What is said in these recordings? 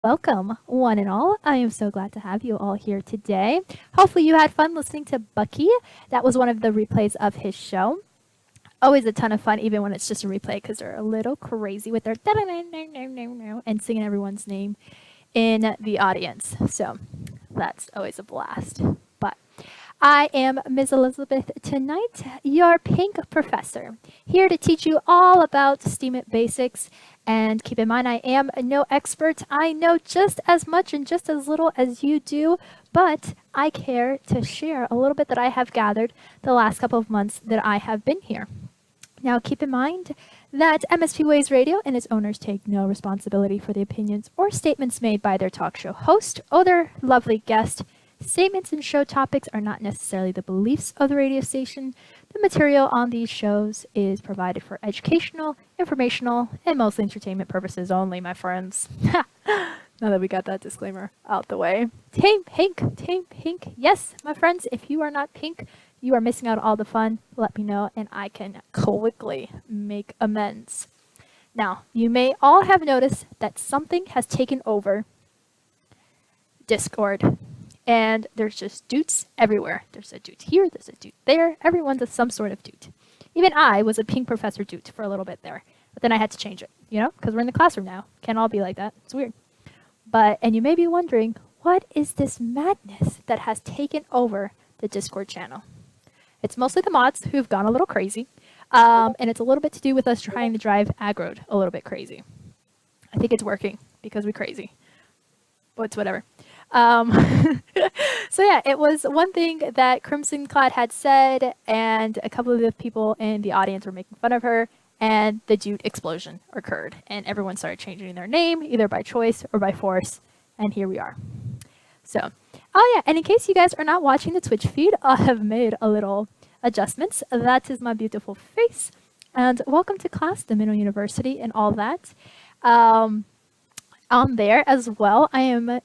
Welcome, one and all. I am so glad to have you all here today. Hopefully, you had fun listening to Bucky. That was one of the replays of his show. Always a ton of fun, even when it's just a replay, because they're a little crazy with their and singing everyone's name in the audience. So that's always a blast. But I am Ms. Elizabeth tonight, your pink professor, here to teach you all about STEAM basics. And keep in mind, I am no expert. I know just as much and just as little as you do, but I care to share a little bit that I have gathered the last couple of months that I have been here. Now, keep in mind that MSP Ways Radio and its owners take no responsibility for the opinions or statements made by their talk show host or their lovely guest. Statements and show topics are not necessarily the beliefs of the radio station. The material on these shows is provided for educational, informational, and mostly entertainment purposes only, my friends. Now that we got that disclaimer out the way. Team Pink. Yes, my friends, if you are not pink, you are missing out on all the fun. Let me know and I can quickly make amends. Now, you may all have noticed that something has taken over Discord. And there's just dutes everywhere. There's a doot here, there's a doot there. Everyone's some sort of doot. Even I was a pink professor doot for a little bit there. But then I had to change it, because we're in the classroom now. Can't all be like that. It's weird. And you may be wondering, what is this madness that has taken over the Discord channel? It's mostly the mods who've gone a little crazy. And it's a little bit to do with us trying to drive aggroed a little bit crazy. I think it's working because we're crazy. But it's whatever. So yeah, it was one thing that Crimson Clad had said, and a couple of the people in the audience were making fun of her, and the Dude explosion occurred, and everyone started changing their name, either by choice or by force, and here we are. So, oh yeah, and in case you guys are not watching the Twitch feed, I have made a little adjustments. That is my beautiful face, and welcome to class, the MinnowUniversity, and all that. On there as well, I am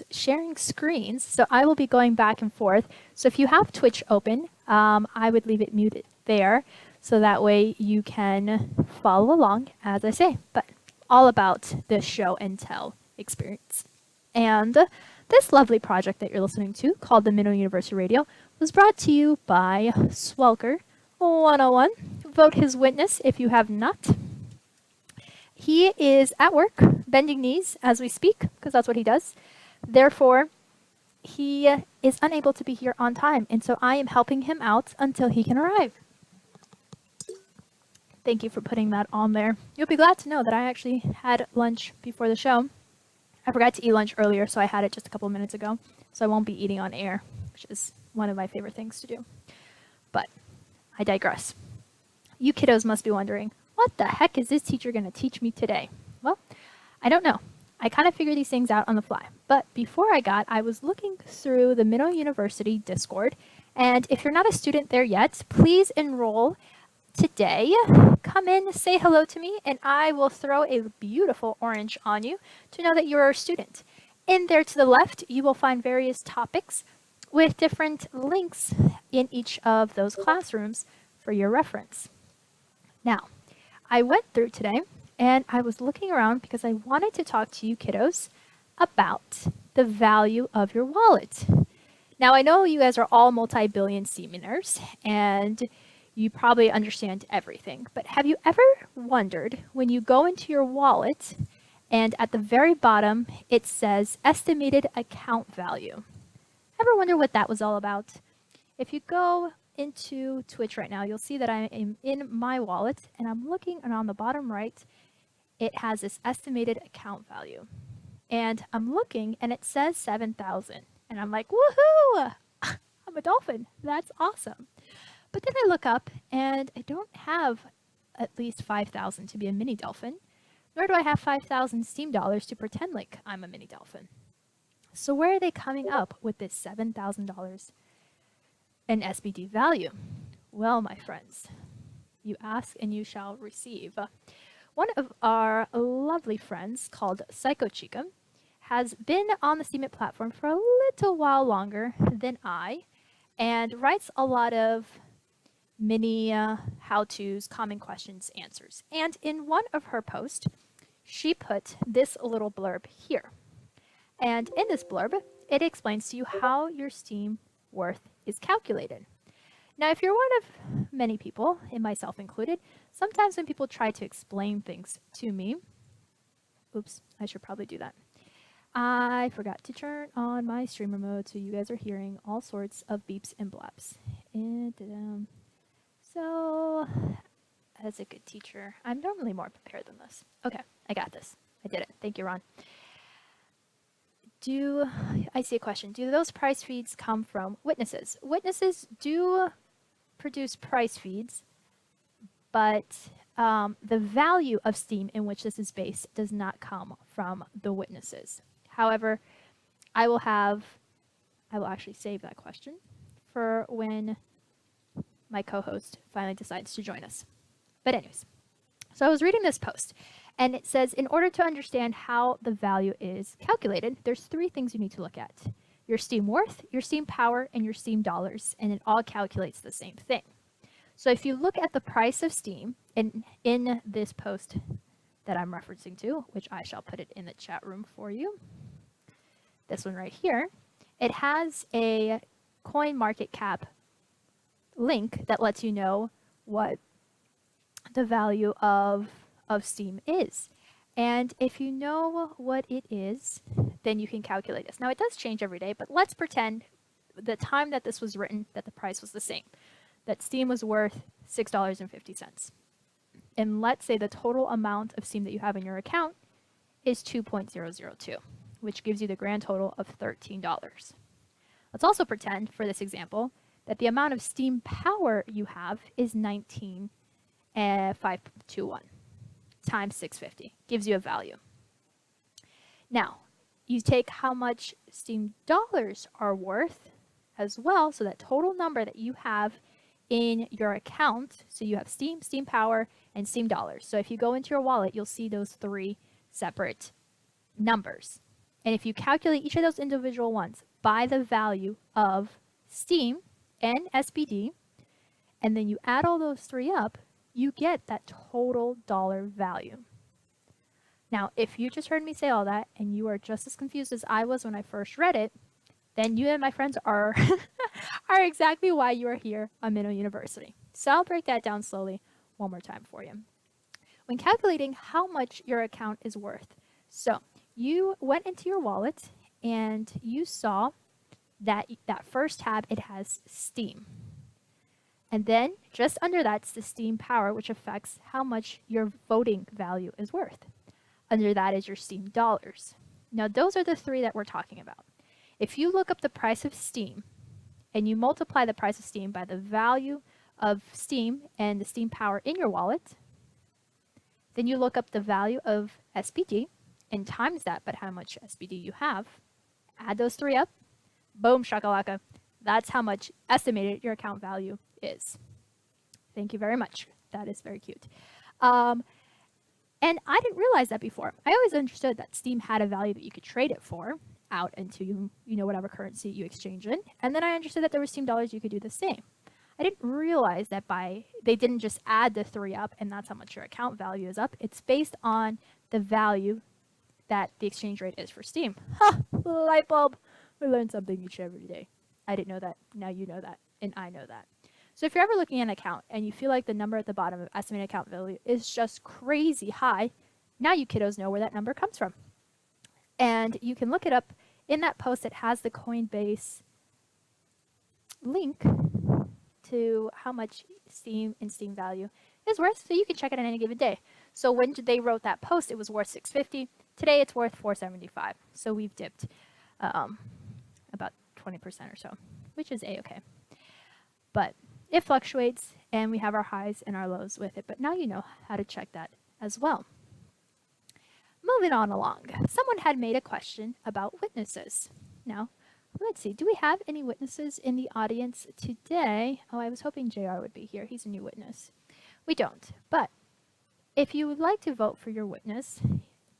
sharing screens, so I will be going back and forth. So if you have Twitch open, I would leave it muted there, so that way you can follow along as I say, but all about the show and tell experience. And this lovely project that you're listening to, called the MinnowUniversity Radio, was brought to you by Swelker 101. Vote his witness if you have not. He is at work, bending knees as we speak, because that's what he does. Therefore, he is unable to be here on time, and so I am helping him out until he can arrive. Thank you for putting that on there. You'll be glad to know that I actually had lunch before the show. I forgot to eat lunch earlier, so I had it just a couple minutes ago, so I won't be eating on air, which is one of my favorite things to do. But I digress. You kiddos must be wondering, what the heck is this teacher going to teach me today? Well, I don't know. I kind of figure these things out on the fly. But before I was looking through the MinnowUniversity Discord, and if you're not a student there yet, please enroll today. Come in, say hello to me, and I will throw a beautiful orange on you to know that you're a student. In there to the left, you will find various topics with different links in each of those classrooms for your reference. Now, I went through today and I was looking around because I wanted to talk to you kiddos about the value of your wallet. Now, I know you guys are all multi-billion seamaners and you probably understand everything, but have you ever wondered when you go into your wallet and at the very bottom it says estimated account value? Ever wonder what that was all about? If you go into Twitch right now, you'll see that I am in my wallet and I'm looking, and on the bottom right, it has this estimated account value. And I'm looking and it says 7,000. And I'm like, woohoo! I'm a dolphin. That's awesome. But then I look up and I don't have at least 5,000 to be a mini dolphin, nor do I have 5,000 Steam dollars to pretend like I'm a mini dolphin. So where are they coming up with this $7,000 in SBD value? Well, my friends, you ask and you shall receive. One of our lovely friends called Psycho Chica has been on the Steemit platform for a little while longer than I and writes a lot of mini how-tos, common questions, answers. And in one of her posts, she put this little blurb here. And in this blurb, it explains to you how your Steam worth is calculated. Now, if you're one of many people, and myself included, sometimes when people try to explain things to me, oops, I should probably do that. I forgot to turn on my streamer mode, so you guys are hearing all sorts of beeps and blaps. And so, as a good teacher, I'm normally more prepared than this. Okay, I got this. I did it. Thank you, Ron. I see a question. Do those price feeds come from witnesses? Witnesses do produce price feeds, but the value of Steam in which this is based does not come from the witnesses. However, I will actually save that question for when my co-host finally decides to join us. But anyways, so I was reading this post, and it says, in order to understand how the value is calculated, there's 3 things you need to look at. Your Steam worth, your Steam power, and your Steam dollars, and it all calculates the same thing. So if you look at the price of Steam in this post that I'm referencing to, which I shall put it in the chat room for you, this one right here, it has a coin market cap link that lets you know what the value of Steam is. And if you know what it is, then you can calculate this. Now, it does change every day, but let's pretend the time that this was written that the price was the same, that Steam was worth $6.50. And let's say the total amount of Steam that you have in your account is 2.002, which gives you the grand total of $13. Let's also pretend, for this example, that the amount of Steam power you have is 19,521 times 650, gives you a value. Now, you take how much Steam dollars are worth as well, so that total number that you have in your account, so you have Steam, Steam power, and Steam dollars. So if you go into your wallet, you'll see those 3 separate numbers. And if you calculate each of those individual ones by the value of Steam and SBD, and then you add all those 3 up, you get that total dollar value. Now, if you just heard me say all that and you are just as confused as I was when I first read it, then you and my friends are are exactly why you are here on MinnowUniversity. So I'll break that down slowly one more time for you. When calculating how much your account is worth, so you went into your wallet and you saw that first tab, it has Steam. And then just under that's the Steam power, which affects how much your voting value is worth. Under that is your Steam dollars. Now, those are the 3 that we're talking about. If you look up the price of Steam and you multiply the price of Steam by the value of Steam and the Steam power in your wallet, then you look up the value of SBD and times that by how much SBD you have, add those 3 up, boom, shakalaka. That's how much estimated your account value is. Thank you very much. That is very cute. And I didn't realize that before. I always understood that Steam had a value that you could trade it for out into whatever currency you exchange in. And then I understood that there were Steam dollars you could do the same. I didn't realize that they didn't just add the 3 up and that's how much your account value is up. It's based on the value that the exchange rate is for Steam. Ha! Light bulb! We learn something each and every day. I didn't know that. Now you know that. And I know that. So if you're ever looking at an account and you feel like the number at the bottom of estimated account value is just crazy high, now you kiddos know where that number comes from. And you can look it up in that post that has the Coinbase link to how much Steam and Steam value is worth, so you can check it on any given day. So when they wrote that post, it was worth $6.50. Today it's worth $4.75. So we've dipped about 20% or so, which is a-okay. But it fluctuates, and we have our highs and our lows with it. But now you know how to check that as well. Moving on along, someone had made a question about witnesses. Now, let's see, do we have any witnesses in the audience today? Oh, I was hoping JR would be here. He's a new witness. We don't, but if you would like to vote for your witness,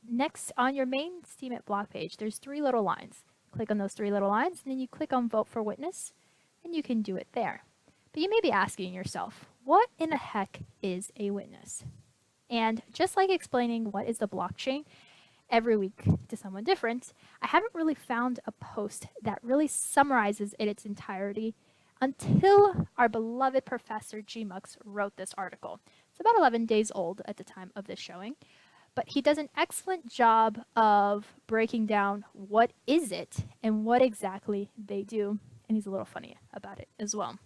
next on your main Steemit blog page, there's 3 little lines. Click on those 3 little lines, and then you click on Vote for Witness, and you can do it there. But you may be asking yourself, what in the heck is a witness? And just like explaining what is the blockchain every week to someone different, I haven't really found a post that really summarizes in its entirety until our beloved Professor Gmux wrote this article. It's about 11 days old at the time of this showing, but he does an excellent job of breaking down what is it and what exactly they do, and he's a little funny about it as well.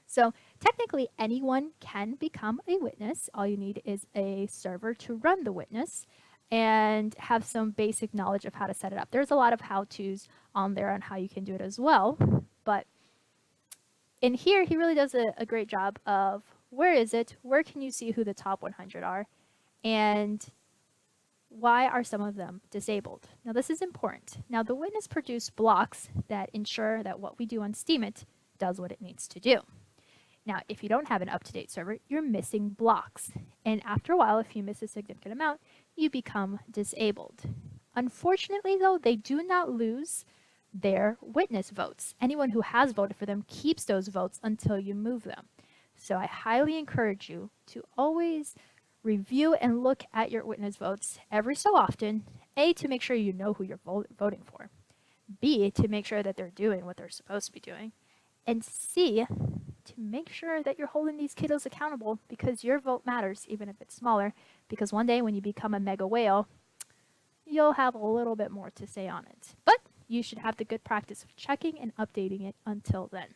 So technically anyone can become a witness. All you need is a server to run the witness and have some basic knowledge of how to set it up. There's a lot of how-tos on there on how you can do it as well, but in here he really does a great job of where is it, where can you see who the top 100 are, and why are some of them disabled? Now this is important. Now the witness produced blocks that ensure that what we do on Steemit does what it needs to do. Now, if you don't have an up-to-date server, you're missing blocks. And after a while, if you miss a significant amount, you become disabled. Unfortunately, though, they do not lose their witness votes. Anyone who has voted for them keeps those votes until you move them. So I highly encourage you to always review and look at your witness votes every so often, A, to make sure you know who you're voting for, B, to make sure that they're doing what they're supposed to be doing, and C, to make sure that you're holding these kiddos accountable, because your vote matters, even if it's smaller, because one day when you become a mega whale, you'll have a little bit more to say on it. But you should have the good practice of checking and updating it until then.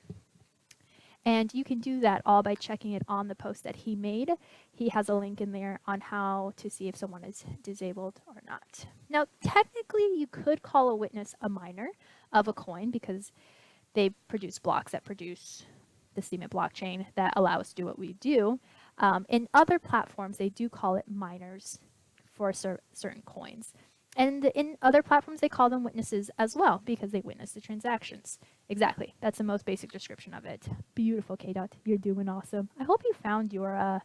And you can do that all by checking it on the post that he made. He has a link in there on how to see if someone is disabled or not. Now, technically, you could call a witness a miner of a coin because they produce blocks that produce the Steemit blockchain that allow us to do what we do. In other platforms, they do call it miners for certain coins. And in other platforms, they call them witnesses as well because they witness the transactions. Exactly. That's the most basic description of it. Beautiful, K-Dot. You're doing awesome. I hope you found your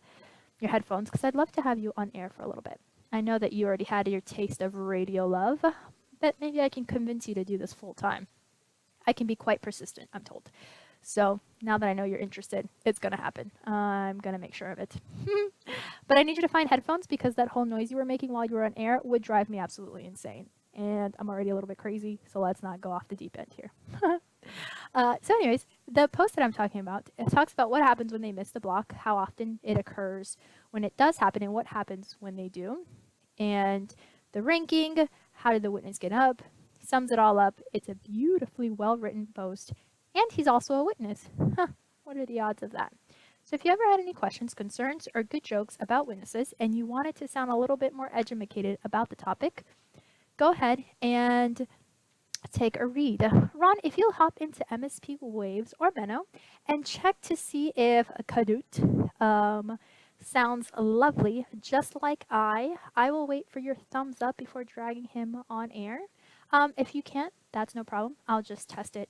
headphones because I'd love to have you on air for a little bit. I know that you already had your taste of radio love, but maybe I can convince you to do this full time. I can be quite persistent, I'm told. So now that I know you're interested, it's going to happen. I'm going to make sure of it. But I need you to find headphones because that whole noise you were making while you were on air would drive me absolutely insane. And I'm already a little bit crazy, so let's not go off the deep end here. So anyways, the post that I'm talking about, it talks about what happens when they miss the block, how often it occurs when it does happen, and what happens when they do. And the ranking, how did the witness get up, sums it all up. It's a beautifully well-written post. And he's also a witness. What are the odds of that? So if you ever had any questions, concerns, or good jokes about witnesses, and you wanted to sound a little bit more educated about the topic, go ahead and take a read. Ron, if you'll hop into MSP Waves or Menno and check to see if Kadut sounds lovely, just like I will wait for your thumbs up before dragging him on air. If you can't, that's no problem. I'll just test it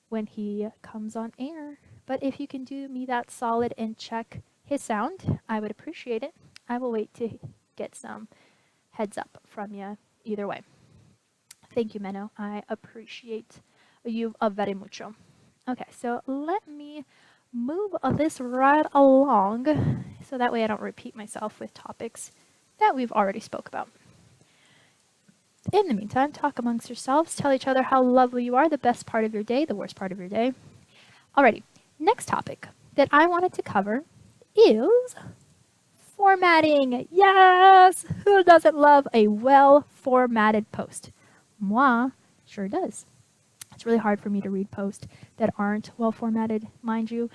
when he comes on air. But if you can do me that solid and check his sound, I would appreciate it. I will wait to get some heads up from you either way. Thank you, Menno. I appreciate you very mucho. Okay, so let me move this right along so that way I don't repeat myself with topics that we've already spoke about. In the meantime, talk amongst yourselves, tell each other how lovely you are, the best part of your day, the worst part of your day. Alrighty, next topic that I wanted to cover is formatting. Yes! Who doesn't love a well-formatted post? Moi sure does. It's really hard for me to read posts that aren't well formatted, mind you.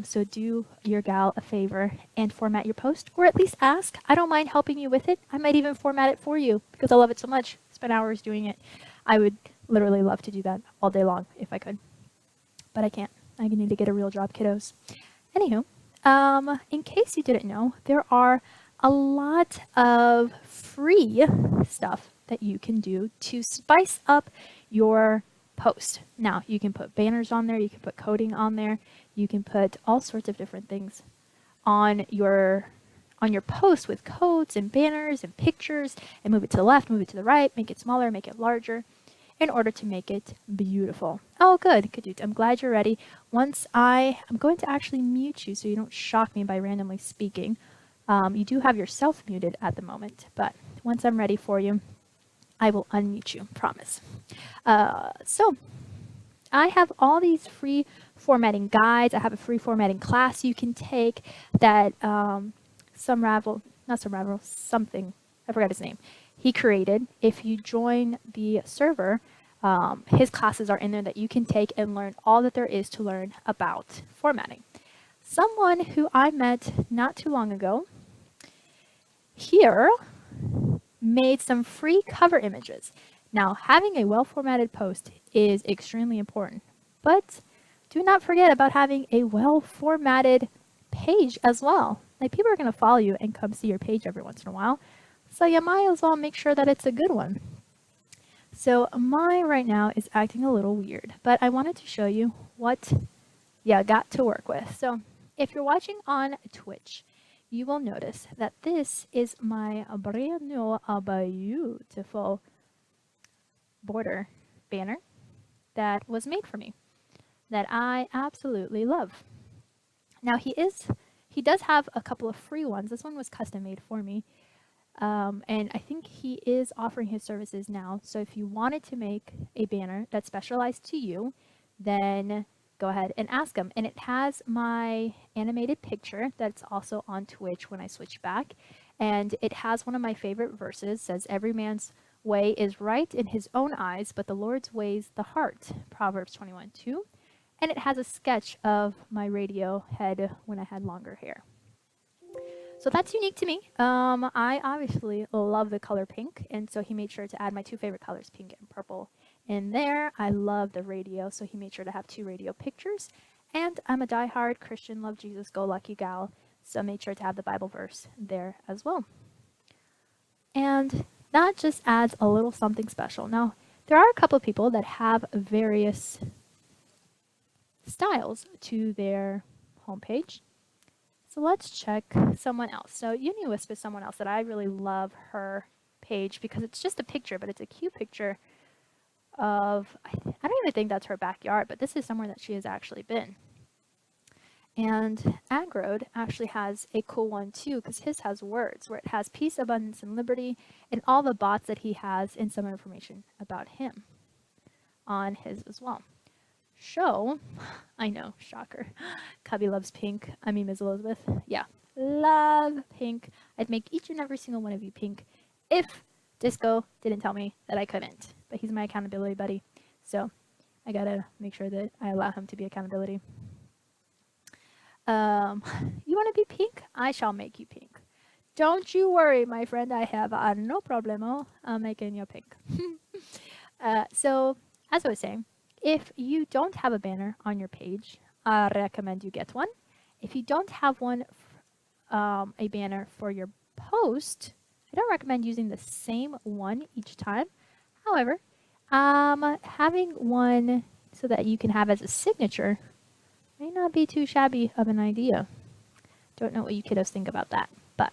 So do your gal a favor and format your post, or at least ask. I don't mind helping you with it. I might even format it for you because I love it so much. Spend hours doing it. I would literally love to do that all day long if I could, but I can't. I need to get a real job, kiddos. Anywho, in case you didn't know, there are a lot of free stuff that you can do to spice up your post. Now, you can put banners on there, you can put coding on there, you can put all sorts of different things on your post with codes and banners and pictures, and move it to the left, move it to the right, make it smaller, make it larger, in order to make it beautiful. Oh, good, Kadut. I'm glad you're ready. I'm going to actually mute you so you don't shock me by randomly speaking. You do have yourself muted at the moment, but once I'm ready for you, I will unmute you, promise. So I have all these free formatting guides. I have a free formatting class you can take that something, I forgot his name, he created. If you join the server, his classes are in there that you can take and learn all that there is to learn about formatting. Someone who I met not too long ago here made some free cover images. Now, having a well-formatted post is extremely important, but do not forget about having a well-formatted page as well. Like, people are going to follow you and come see your page every once in a while, so you might as well make sure that it's a good one. So mine right now is acting a little weird, but I wanted to show you what you got to work with. So if you're watching on Twitch, you will notice that this is my brand new beautiful border banner that was made for me that I absolutely love. Now he does have a couple of free ones. This one was custom made for me. And I think he is offering his services now. So if you wanted to make a banner that's specialized to you, then go ahead and ask him. And it has my animated picture that's also on Twitch when I switch back. And it has one of my favorite verses, says, "Every man's way is right in his own eyes, but the Lord's ways the heart." Proverbs 21:2. And it has a sketch of my radio head when I had longer hair. So that's unique to me. I obviously love the color pink, and so he made sure to add my two favorite colors, pink and purple, in there. I love the radio, so he made sure to have two radio pictures. And I'm a diehard Christian, love Jesus, go lucky gal, so made sure to have the Bible verse there as well. And that just adds a little something special. Now, there are a couple of people that have various styles to their homepage. So let's check someone else. So MinnowUniversity is someone else that I really love her page because it's just a picture, but it's a cute picture of, I don't even think that's her backyard, but this is somewhere that she has actually been. And Agrode actually has a cool one too, because his has words where it has peace, abundance, and liberty, and all the bots that he has and some information about him on his as well. Show, I know, shocker. Cubby loves pink. I mean, Ms. Elizabeth. Yeah, love pink. I'd make each and every single one of you pink if Disco didn't tell me that I couldn't. But he's my accountability buddy, so I gotta make sure that I allow him to be accountability. You want to be pink? I shall make you pink. Don't you worry, my friend. I have no problemo making you pink. So, as I was saying, if you don't have a banner on your page, I recommend you get one. If you don't have one, a banner for your post, I don't recommend using the same one each time. However, having one so that you can have as a signature may not be too shabby of an idea. Don't know what you kiddos think about that, but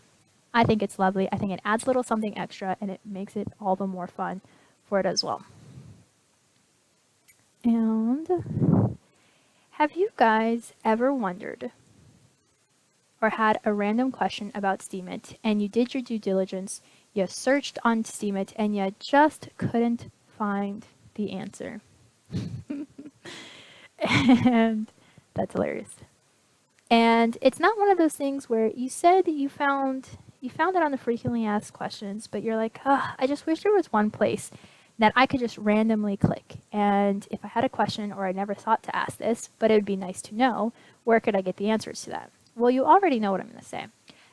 I think it's lovely. I think it adds a little something extra and it makes it all the more fun for it as well. And have you guys ever wondered or had a random question about Steemit and you did your due diligence, you searched on Steemit and you just couldn't find the answer? And that's hilarious. And it's not one of those things where you said you found it on the frequently asked questions, but you're like, oh, I just wish there was one place that I could just randomly click. And if I had a question or I never thought to ask this, but it would be nice to know, where could I get the answers to that? Well, you already know what I'm going to say.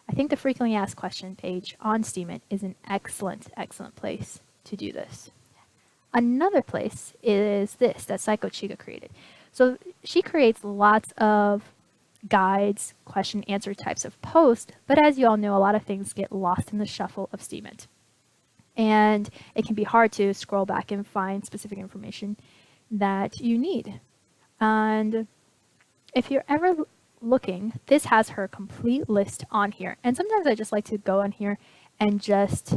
I think the frequently asked question page on Steemit is an excellent, excellent place to do this. Another place is this that Psycho Chica created. So she creates lots of guides, question answer types of posts, but as you all know, a lot of things get lost in the shuffle of Steemit. And it can be hard to scroll back and find specific information that you need. And if you're ever looking, this has her complete list on here. And sometimes I just like to go on here and just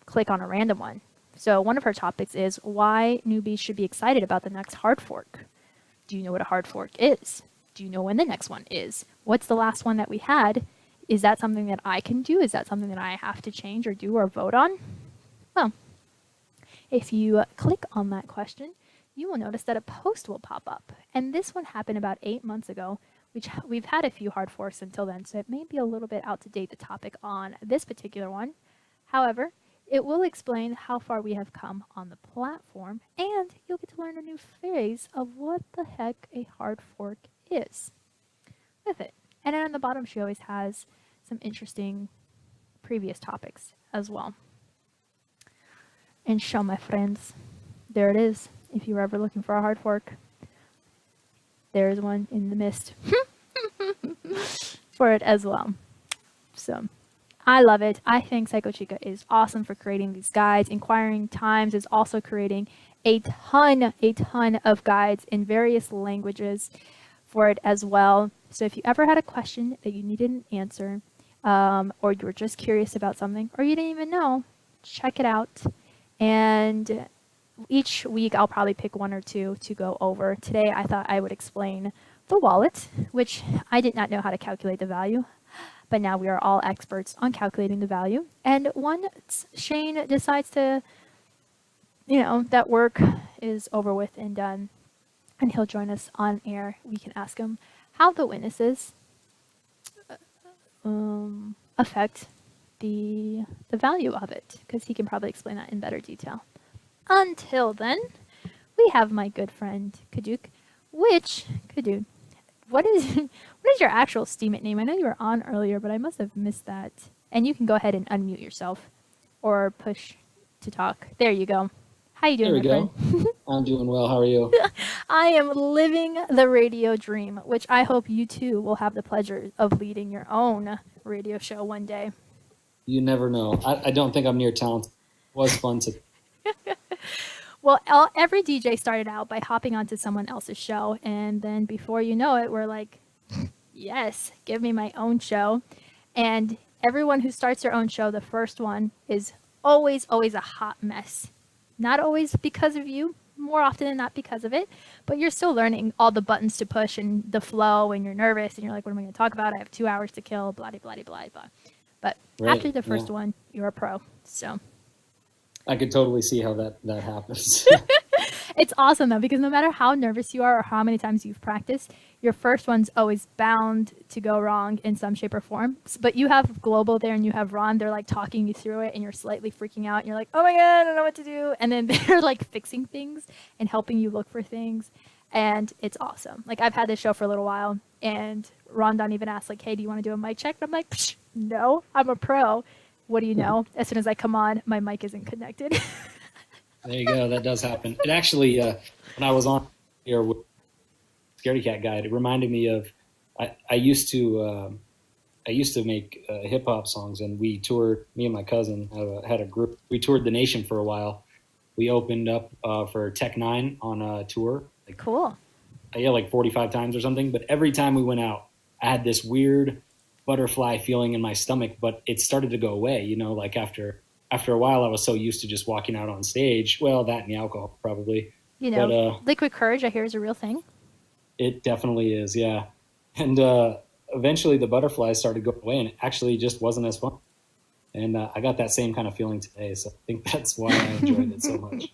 click on a random one. So one of her topics is why newbies should be excited about the next hard fork. Do you know what a hard fork is? Do you know when the next one is? What's the last one that we had? Is that something that I can do? Is that something that I have to change or do or vote on? Well, if you click on that question, you will notice that a post will pop up. And this one happened about 8 months ago, which we've had a few hard forks until then, so it may be a little bit out to date, the topic on this particular one. However, it will explain how far we have come on the platform, and you'll get to learn a new phrase of what the heck a hard fork is with it. And then on the bottom, she always has some interesting previous topics as well. And show, my friends, there it is. If you were ever looking for a hard fork, there's one in the mist for it as well. So I love it. I think Psychochica is awesome for creating these guides. Inquiring Times is also creating a ton of guides in various languages for it as well. So if you ever had a question that you needed an answer, or you were just curious about something, or you didn't even know, check it out. And each week I'll probably pick one or two to go over. Today I thought I would explain the wallet, which I did not know how to calculate the value, but now we are all experts on calculating the value. And once Shane decides to, that work is over with and done, and he'll join us on air, we can ask him how the witnesses affect the value of it, because he can probably explain that in better detail. Until then, we have my good friend Kaduk, which, Kaduk, what is your actual Steemit name? I know you were on earlier, but I must have missed that. And you can go ahead and unmute yourself or push to talk. There you go. How you doing, my friend? There we go. I'm doing well. How are you? I am living the radio dream, which I hope you too will have the pleasure of leading your own radio show one day. You never know. I don't think I'm near talented. It was fun to... Well, every DJ started out by hopping onto someone else's show, and then before you know it, we're like, yes, give me my own show. And everyone who starts their own show, the first one is always a hot mess. Not always because of you, more often than not because of it, but you're still learning all the buttons to push and the flow, and you're nervous, and you're like, what am I going to talk about? I have 2 hours to kill, blah, blah, blah, blah, blah. But right. After the first one, you're a pro, so... I could totally see how that happens. It's awesome, though, because no matter how nervous you are or how many times you've practiced, your first one's always bound to go wrong in some shape or form. But you have Global there and you have Ron. They're, like, talking you through it, and you're slightly freaking out. And you're like, oh, my God, I don't know what to do. And then they're, like, fixing things and helping you look for things. And it's awesome. Like, I've had this show for a little while, and Ron Don even asked, like, hey, do you want to do a mic check? And I'm like, no, I'm a pro. What do you know? As soon as I come on, my mic isn't connected. There you go. That does happen. It actually, when I was on here with Scaredy Cat Guide, it reminded me of I used to make hip hop songs, and we toured. Me and my cousin had a group. We toured the nation for a while. We opened up for Tech Nine on a tour. Cool. Like 45 times or something. But every time we went out, I had this weird butterfly feeling in my stomach, but it started to go away, like after a while I was so used to just walking out on stage. Well, that and the alcohol probably. Liquid courage, I hear, is a real thing. It definitely is, yeah. And eventually the butterflies started to go away, and it actually just wasn't as fun. And I got that same kind of feeling today, so I think that's why I enjoyed it so much.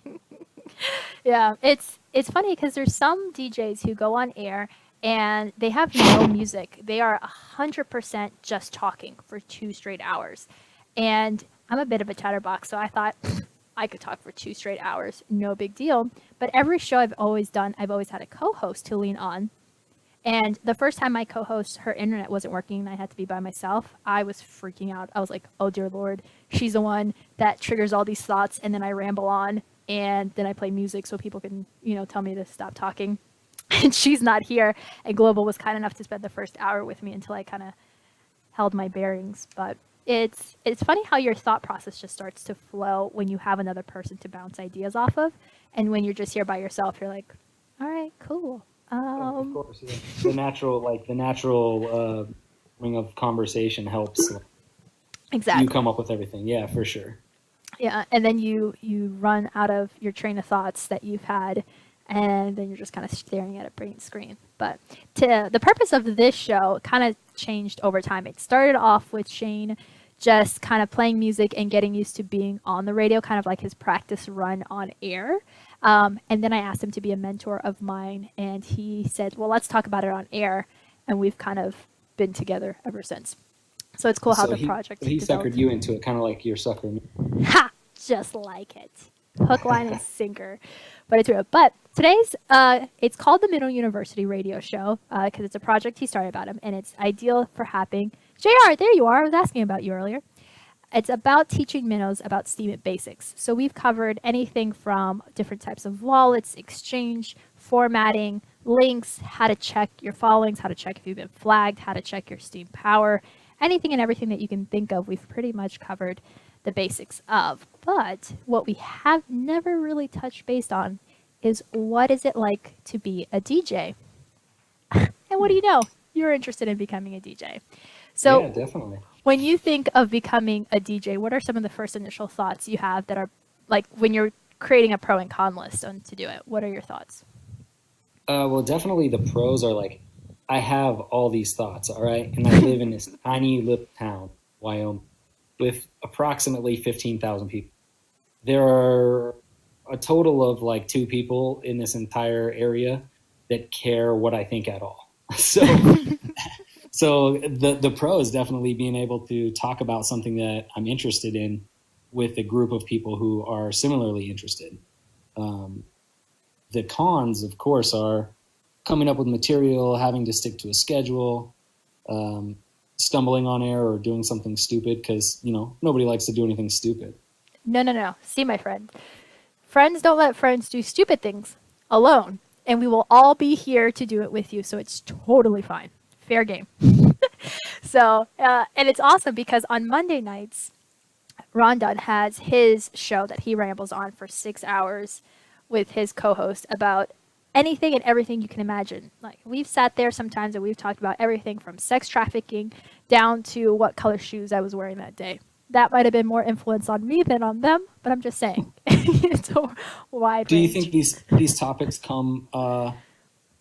Yeah, it's funny because there's some DJs who go on air and they have no music. They are 100% just talking for 2 straight hours. And I'm a bit of a chatterbox, so I thought I could talk for 2 straight hours, no big deal. But every show I've always done, I've always had a co-host to lean on. And the first time my co-host, her internet wasn't working and I had to be by myself, I was freaking out. I was like, oh dear Lord, she's the one that triggers all these thoughts, and then I ramble on, and then I play music so people can, tell me to stop talking. And she's not here, and Global was kind enough to spend the first hour with me until I kind of held my bearings. But it's funny how your thought process just starts to flow when you have another person to bounce ideas off of, and when you're just here by yourself, you're like, all right, cool. Of course, yeah. The natural ring of conversation helps. Exactly. You come up with everything, yeah, for sure. Yeah, and then you run out of your train of thoughts that you've had and then you're just kind of staring at a green screen. But the purpose of this show kind of changed over time. It started off with Shane just kind of playing music and getting used to being on the radio, kind of like his practice run on air. And then I asked him to be a mentor of mine, and he said, well, let's talk about it on air. And we've kind of been together ever since. So it's cool how the project he developed. suckered you into it, kind of like you're suckering me. Ha! Just like it. Hook, line, and sinker. But it's real. But today's, it's called the MinnowUniversity radio show because it's a project he started about him, and it's ideal for having. JR, there you are. I was asking about you earlier. It's about teaching minnows about Steemit basics. So we've covered anything from different types of wallets, exchange, formatting, links, how to check your followings, how to check if you've been flagged, how to check your Steam power, anything and everything that you can think of. We've pretty much covered the basics of. But what we have never really touched base on is what is it like to be a DJ? And what do you know? You're interested in becoming a DJ. So yeah, definitely. When you think of becoming a DJ, what are some of the first initial thoughts you have that are like when you're creating a pro and con list on to do it? What are your thoughts? Well, definitely the pros are like, I have all these thoughts, all right? And I live in this tiny little town, Wyoming, with approximately 15,000 people. There are a total of like 2 people in this entire area that care what I think at all. So the pro is definitely being able to talk about something that I'm interested in with a group of people who are similarly interested. The cons, of course, are coming up with material, having to stick to a schedule, stumbling on air or doing something stupid because, nobody likes to do anything stupid. No. See, my friend. Friends don't let friends do stupid things alone. And we will all be here to do it with you. So it's totally fine. Fair game. So, and it's awesome because on Monday nights, Rondon has his show that he rambles on for 6 hours with his co-host about anything and everything you can imagine. Like we've sat there sometimes and we've talked about everything from sex trafficking down to what color shoes I was wearing that day. That might have been more influence on me than on them, but I'm just saying. It's a wide Do you range. think these topics come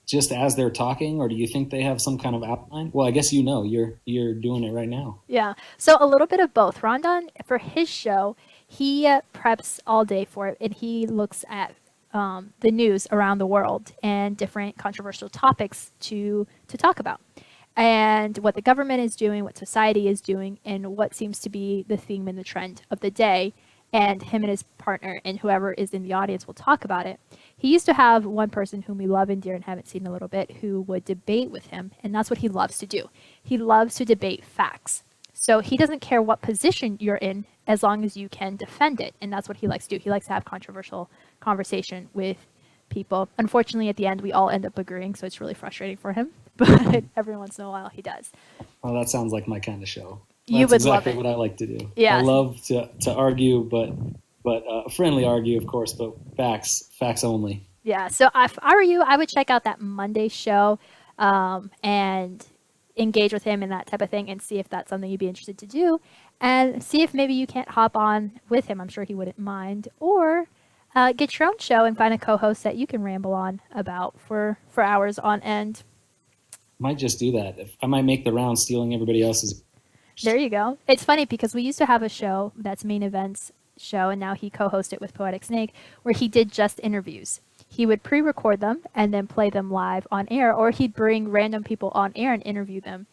just as they're talking, or do you think they have some kind of outline? Well, I guess you're doing it right now. Yeah. So a little bit of both. Rondon, for his show, he preps all day for it, and he looks at the news around the world and different controversial topics to talk about. And what the government is doing, what society is doing, and what seems to be the theme and the trend of the day. And him and his partner and whoever is in the audience will talk about it. He used to have one person whom we love and dear and haven't seen in a little bit who would debate with him, and that's what he loves to do. He loves to debate facts. So he doesn't care what position you're in as long as you can defend it, and that's what he likes to do. He likes to have controversial conversation with people. Unfortunately, at the end, we all end up agreeing, so it's really frustrating for him, but every once in a while he does. Well, that sounds like my kind of show. You That's would exactly love it. what I like to do. Yeah. I love to argue, but friendly argue, of course, but facts only. Yeah, so if I were you, I would check out that Monday show and engage with him and that type of thing and see if that's something you'd be interested to do and see if maybe you can't hop on with him. I'm sure he wouldn't mind. Or get your own show and find a co-host that you can ramble on about for hours on end. Might just do that. I might make the round stealing everybody else's. There you go. It's funny because we used to have a show that's Main Events show, and now he co-hosted it with Poetic Snake, where he did just interviews. He would pre-record them and then play them live on air, or he'd bring random people on air and interview them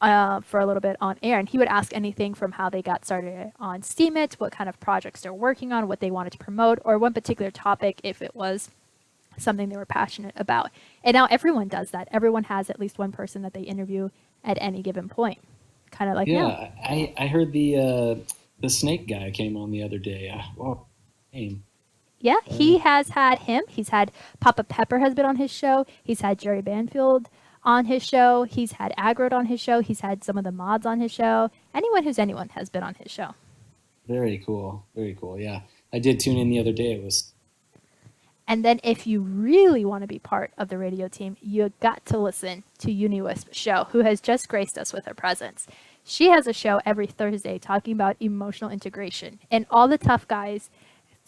for a little bit on air. And he would ask anything from how they got started on Steemit, what kind of projects they're working on, what they wanted to promote, or one particular topic if it was something they were passionate about. And now everyone does that. Everyone has at least one person that they interview at any given point. Kind of like now. I heard the snake guy came on the other day. Name. Yeah, he has had him. He's had Papa Pepper has been on his show. He's had Jerry Banfield on his show. He's had Aggroed on his show. He's had some of the mods on his show. Anyone has been on his show. Very cool. Very cool. Yeah. I did tune in the other day. It was. And then if you really want to be part of the radio team, you got to listen to UniWisp's show, who has just graced us with her presence. She has a show every Thursday talking about emotional integration. And all the tough guys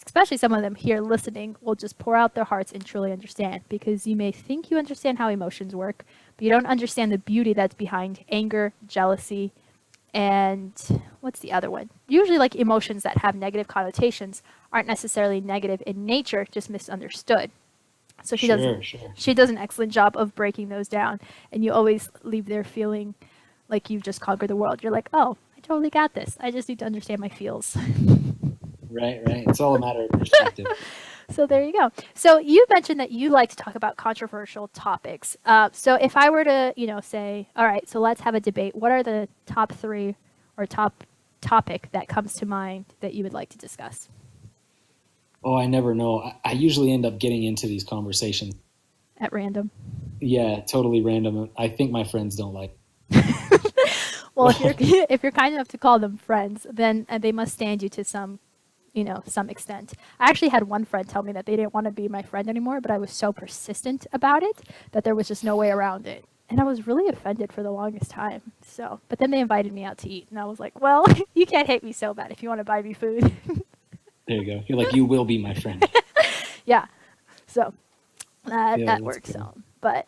especially some of them here listening, will just pour out their hearts and truly understand, because you may think you understand how emotions work, but you don't understand the beauty that's behind anger, jealousy, and what's the other one? Usually like emotions that have negative connotations aren't necessarily negative in nature, just misunderstood. So Sure. she does an excellent job of breaking those down, and you always leave there feeling like you've just conquered the world. You're like, oh, I totally got this. I just need to understand my feels. Right. It's all a matter of perspective. So there you go. So you mentioned that you like to talk about controversial topics. So if I were to, say, all right, so let's have a debate. What are the top 3 or top topic that comes to mind that you would like to discuss? Oh, I never know. I usually end up getting into these conversations. At random. Yeah, totally random. I think my friends don't like. Well, if you're kind enough to call them friends, then they must stand you to some extent. I actually had one friend tell me that they didn't want to be my friend anymore, but I was so persistent about it that there was just no way around it. And I was really offended for the longest time. So, but then they invited me out to eat, and I was like, well, you can't hate me so bad if you want to buy me food. There you go. You're like, you will be my friend. Yeah. So that works out. But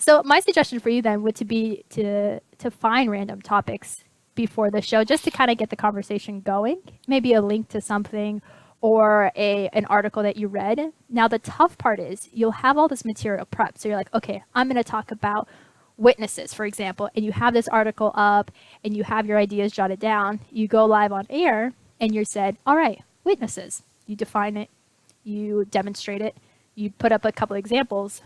so my suggestion for you then would to be to find random topics before the show, just to kind of get the conversation going. Maybe a link to something or an article that you read. Now, the tough part is you'll have all this material prepped. So you're like, okay, I'm going to talk about witnesses, for example, and you have this article up and you have your ideas jotted down. You go live on air and you're said, all right, witnesses. You define it, you demonstrate it, you put up a couple examples,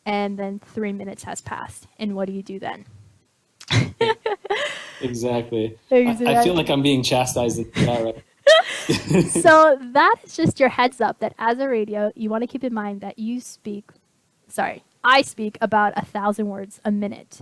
and then 3 minutes has passed. And what do you do then? Exactly. I feel like I'm being chastised. Right. So that is just your heads up that as a radio, you want to keep in mind that I speak about 1,000 words a minute.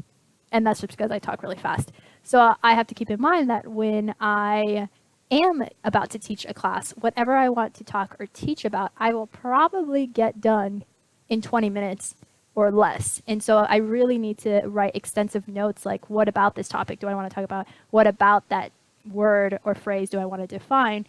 And that's just because I talk really fast. So I have to keep in mind that when I am about to teach a class, whatever I want to talk or teach about, I will probably get done in 20 minutes or less. And so I really need to write extensive notes, like what about this topic do I want to talk about? What about that word or phrase do I want to define,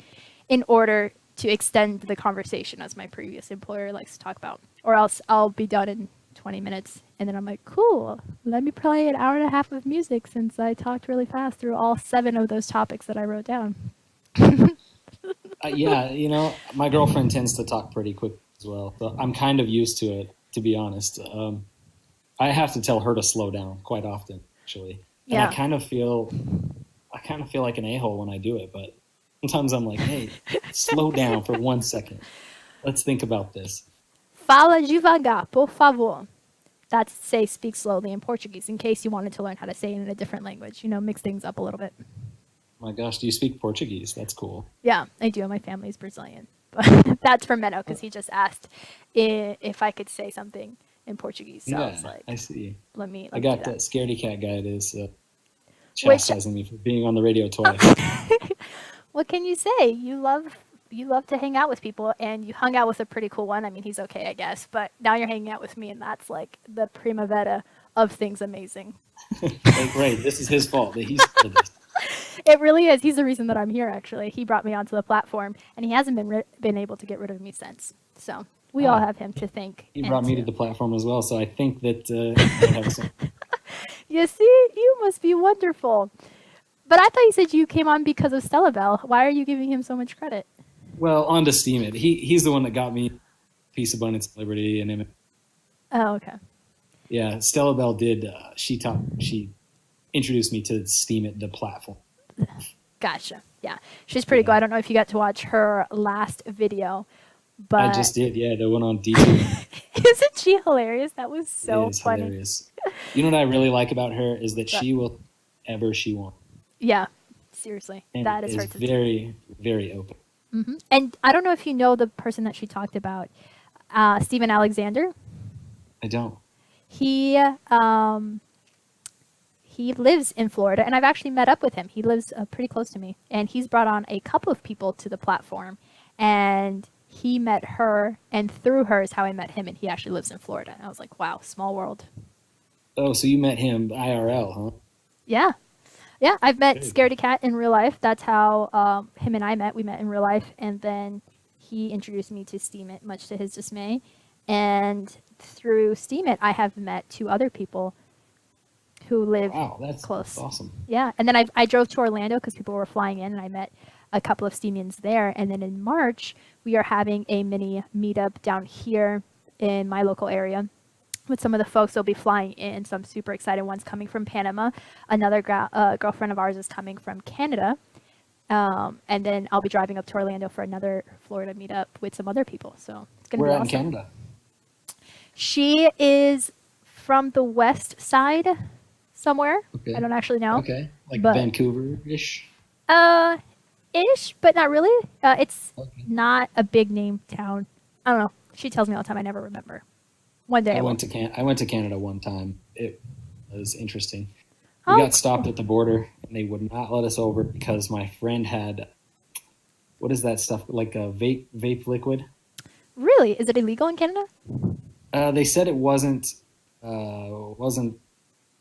in order to extend the conversation, as my previous employer likes to talk about. Or else I'll be done in 20 minutes. And then I'm like, cool, let me play an hour and a half of music since I talked really fast through all 7 of those topics that I wrote down. Yeah, my girlfriend tends to talk pretty quick as well. So I'm kind of used to it, to be honest. I have to tell her to slow down quite often, actually. And Yeah. I kind of feel like an a-hole when I do it, but sometimes I'm like, hey, slow down for 1 second. Let's think about this. Fala devagar, por favor. That's say speak slowly in Portuguese, in case you wanted to learn how to say it in a different language, mix things up a little bit. My gosh, do you speak Portuguese? That's cool. Yeah, I do. My family's Brazilian. But that's for Menno, because he just asked if I could say something in Portuguese. So I was like, I see. let me I got do that scaredy cat guy that is chastising me for being on the radio twice. What can you say? You love to hang out with people, and you hung out with a pretty cool one. I mean, he's okay, I guess, but now you're hanging out with me, and that's like the primavera of things amazing. Right, this is his fault that he's for this. It really is. He's the reason that I'm here, actually. He brought me onto the platform, and he hasn't been able to get rid of me since. So we all have him to thank. He brought me to the platform as well, so I think that I have some. You see, you must be wonderful. But I thought you said you came on because of Stella Bell. Why are you giving him so much credit? Well, on to Steam It. He's the one that got me Peace, Abundance, Liberty, and Image. Oh, okay. Yeah, Stella Bell did. She introduced me to Steam It, the platform. Gotcha. Yeah, she's pretty cool. I don't know if you got to watch her last video, but I just did. Yeah, the one on D2. Isn't she hilarious? That was so funny. Hilarious. You know what I really like about her is that she will ever she wants. Yeah, seriously, And that is her. very, very open. Mm-hmm. And I don't know if you know the person that she talked about, Stephen Alexander. I don't. He lives in Florida, and I've actually met up with him. He lives pretty close to me, and he's brought on a couple of people to the platform, and he met her, and through her is how I met him, and he actually lives in Florida. And I was like, wow, small world. Oh, so you met him IRL, huh? Yeah. Yeah, I've met Scaredy Cat in real life. That's how him and I met. We met in real life, and then he introduced me to Steam It, much to his dismay. And through Steam It, I have met 2 other people who live Wow, that's close. awesome. Yeah, and then I drove to Orlando because people were flying in, and I met a couple of Steamians there. And then in March, we are having a mini meetup down here in my local area with some of the folks that'll be flying in. So I'm super excited. One's coming from Panama. Another girlfriend of ours is coming from Canada. And then I'll be driving up to Orlando for another Florida meetup with some other people. So it's going to We're be out awesome. in Canada. She is from the west side somewhere. Okay. I don't actually know. Okay, like But- Vancouver-ish. Ish, but not really. It's Okay. not a big name town. I don't know. She tells me all the time. I never remember. One day I will. went to Canada one time. It was interesting. We Oh, got stopped at the border, and they would not let us over because my friend had, what is that stuff, like a vape liquid? really? Is it illegal in Canada? They said it wasn't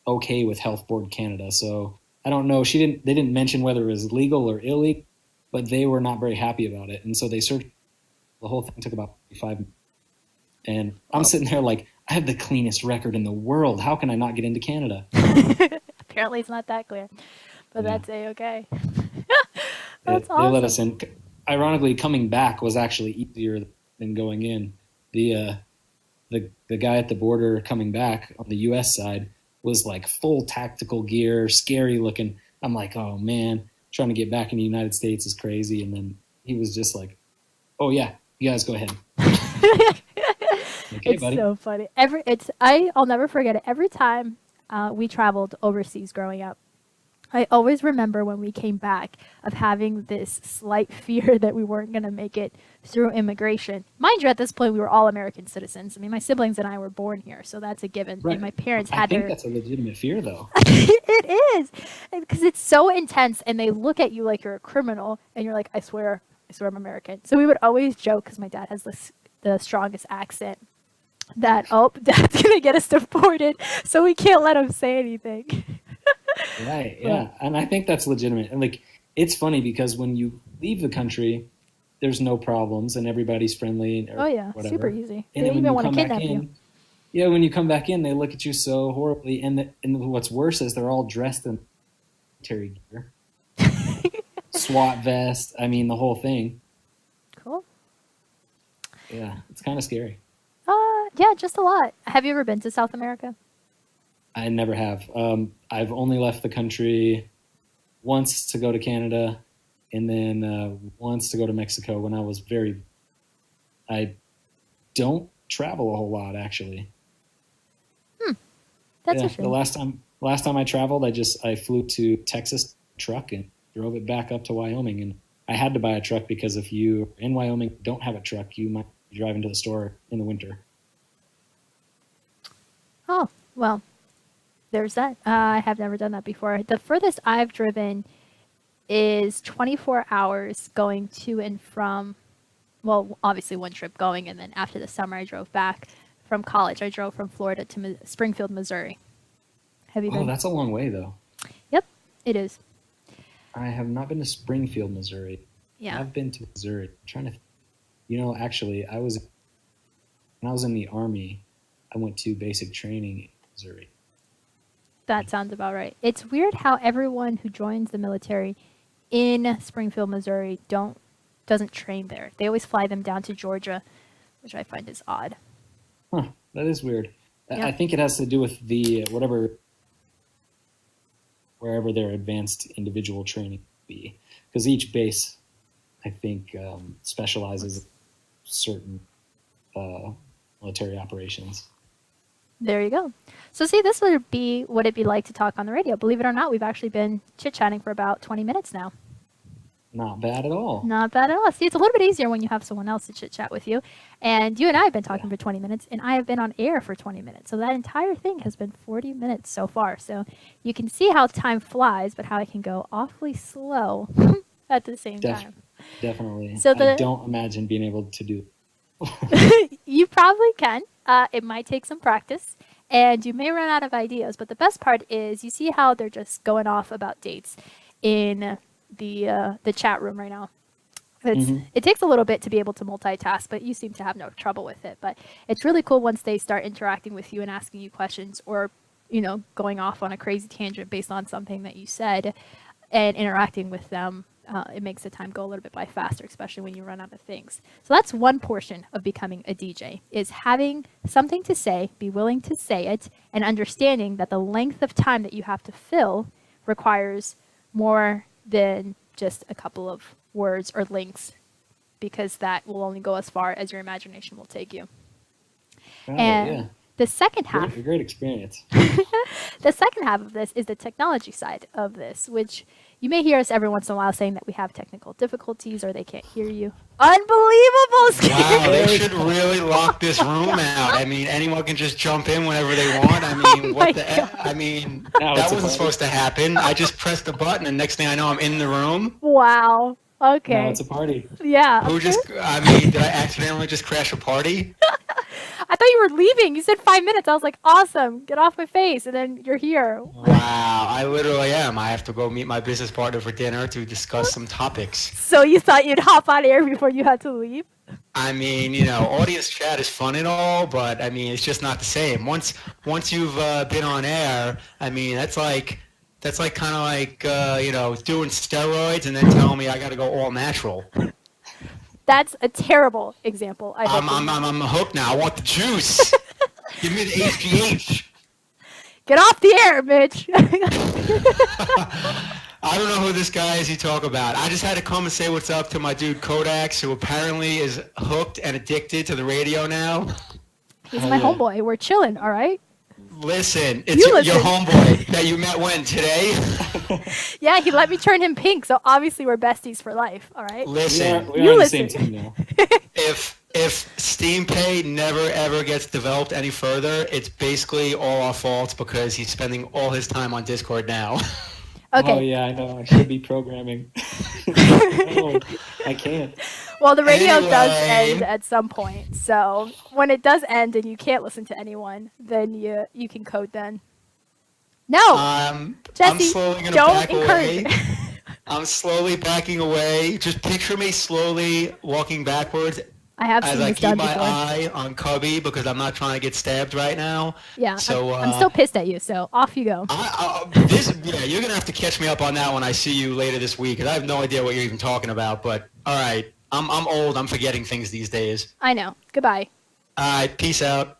okay with Health Board Canada, so I don't know. They didn't mention whether it was legal or illegal, but they were not very happy about it, and so they searched. The whole thing took about 5 minutes, and I'm sitting there like, I have the cleanest record in the world. How can I not get into Canada? Apparently, it's not that clear, but Yeah. that's okay. They That's awesome. let us in. Ironically, coming back was actually easier than going in. The guy at the border coming back on the U.S. side was like full tactical gear, scary looking. I'm like, oh man, trying to get back in the United States is crazy. And then he was just like, oh yeah, you guys go ahead. Okay, It's buddy. so funny. I'll never forget it. Every time we traveled overseas growing up, I always remember when we came back of having this slight fear that we weren't going to make it through immigration. Mind you, at this point, we were all American citizens. I mean, my siblings and I were born here, so that's a given. Right. And my parents I had think their... that's a legitimate fear, though. It is, because it's so intense, and they look at you like you're a criminal, and you're like, I swear I'm American. So we would always joke, because my dad has the strongest accent, that, oh, dad's going to get us deported, so we can't let him say anything. Right. Yeah. And I think that's legitimate. And like, it's funny because when you leave the country, there's no problems and everybody's friendly. Or Oh, yeah, whatever. super easy. And They then even when you want to come back kidnap you. in, yeah, when you come back in, they look at you so horribly. And what's worse is they're all dressed in military gear, SWAT vest. I mean, the whole thing. Cool. Yeah, it's kind of scary. Yeah, just a lot. Have you ever been to South America? I never have. I've only left the country once to go to Canada, and then once to go to Mexico when I was I don't travel a whole lot, actually. That's Yeah, a shame. the last time I traveled, I flew to Texas truck and drove it back up to Wyoming, and I had to buy a truck because if you in Wyoming don't have a truck, you might be driving to the store in the winter. Oh, well, there's that. I have never done that before. The furthest I've driven is 24 hours going to and from, well, obviously one trip going, and then after the summer I drove back from college. I drove from Florida to Springfield, Missouri. Have you Oh, been? that's a long way though. Yep, it is. I have not been to Springfield, Missouri. Yeah. I've been to Missouri. I'm trying to, actually, when I was in the Army, I went to basic training in Missouri. That sounds about right. It's weird how everyone who joins the military in Springfield, Missouri doesn't train there. They always fly them down to Georgia, which I find is odd. Huh, that is weird. Yeah. I think it has to do with the wherever their advanced individual training be, because each base, I think, specializes in certain military operations. There you go. So see, this would be what it'd be like to talk on the radio. Believe it or not, we've actually been chit-chatting for about 20 minutes now. Not bad at all. Not bad at all. See, it's a little bit easier when you have someone else to chit-chat with you. And you and I have been talking for 20 minutes, and I have been on air for 20 minutes. So that entire thing has been 40 minutes so far. So you can see how time flies, but how it can go awfully slow at the same time. Definitely. So I don't imagine being able to do. You probably can. It might take some practice, and you may run out of ideas. But the best part is you see how they're just going off about dates in the chat room right now. It takes a little bit to be able to multitask, but you seem to have no trouble with it. But it's really cool once they start interacting with you and asking you questions, or going off on a crazy tangent based on something that you said, and interacting with them. It makes the time go a little bit by faster, especially when you run out of things. So that's one portion of becoming a DJ, is having something to say, be willing to say it, and understanding that the length of time that you have to fill requires more than just a couple of words or links, because that will only go as far as your imagination will take you. And the second half, great experience. the second half of this is the technology side of this, which you may hear us every once in a while saying that we have technical difficulties or they can't hear you. Unbelievable! Wow, they should really lock this room out. I mean, anyone can just jump in whenever they want. I mean, what the? I mean, that wasn't supposed to happen. I just pressed the button, and next thing I know, I'm in the room. Wow. Okay. Now it's a party. Yeah. I mean, did I accidentally just crash a party? I thought you were leaving. You said 5 minutes. I was like, awesome. Get off my face. And then you're here. Wow, I literally am. I have to go meet my business partner for dinner to discuss some topics. So you thought you'd hop on air before you had to leave? I mean, audience chat is fun and all, but I mean, it's just not the same. Once you've been on air, I mean, that's like kind of like doing steroids and then telling me I got to go all natural. That's a terrible example. I'm hooked now. I want the juice. Give me the HGH. Get off the air, Mitch. I don't know who this guy is you talk about. I just had to come and say what's up to my dude Kodaks, who apparently is hooked and addicted to the radio now. He's my homeboy. We're chilling, all right? Listen, it's your homeboy that you met when, today? Yeah, he let me turn him pink, so obviously we're besties for life, all right? Listen. We are on the same team now. If Steam Pay never ever gets developed any further, it's basically all our fault because he's spending all his time on Discord now. Okay. Oh yeah, I know. I should be programming. No, I can't. Well, the radio does end at some point, so when it does end and you can't listen to anyone, then you can code then. No, Jesse, I'm slowly gonna don't back encourage. away. I'm slowly backing away. Just picture me slowly walking backwards. I have as seen I this keep done my before. eye on Cubby because I'm not trying to get stabbed right now. Yeah, so I'm still pissed at you, so off you go. You're gonna have to catch me up on that when I see you later this week, because I have no idea what you're even talking about. But all right, I'm old. I'm forgetting things these days. I know. Goodbye. All right, peace out.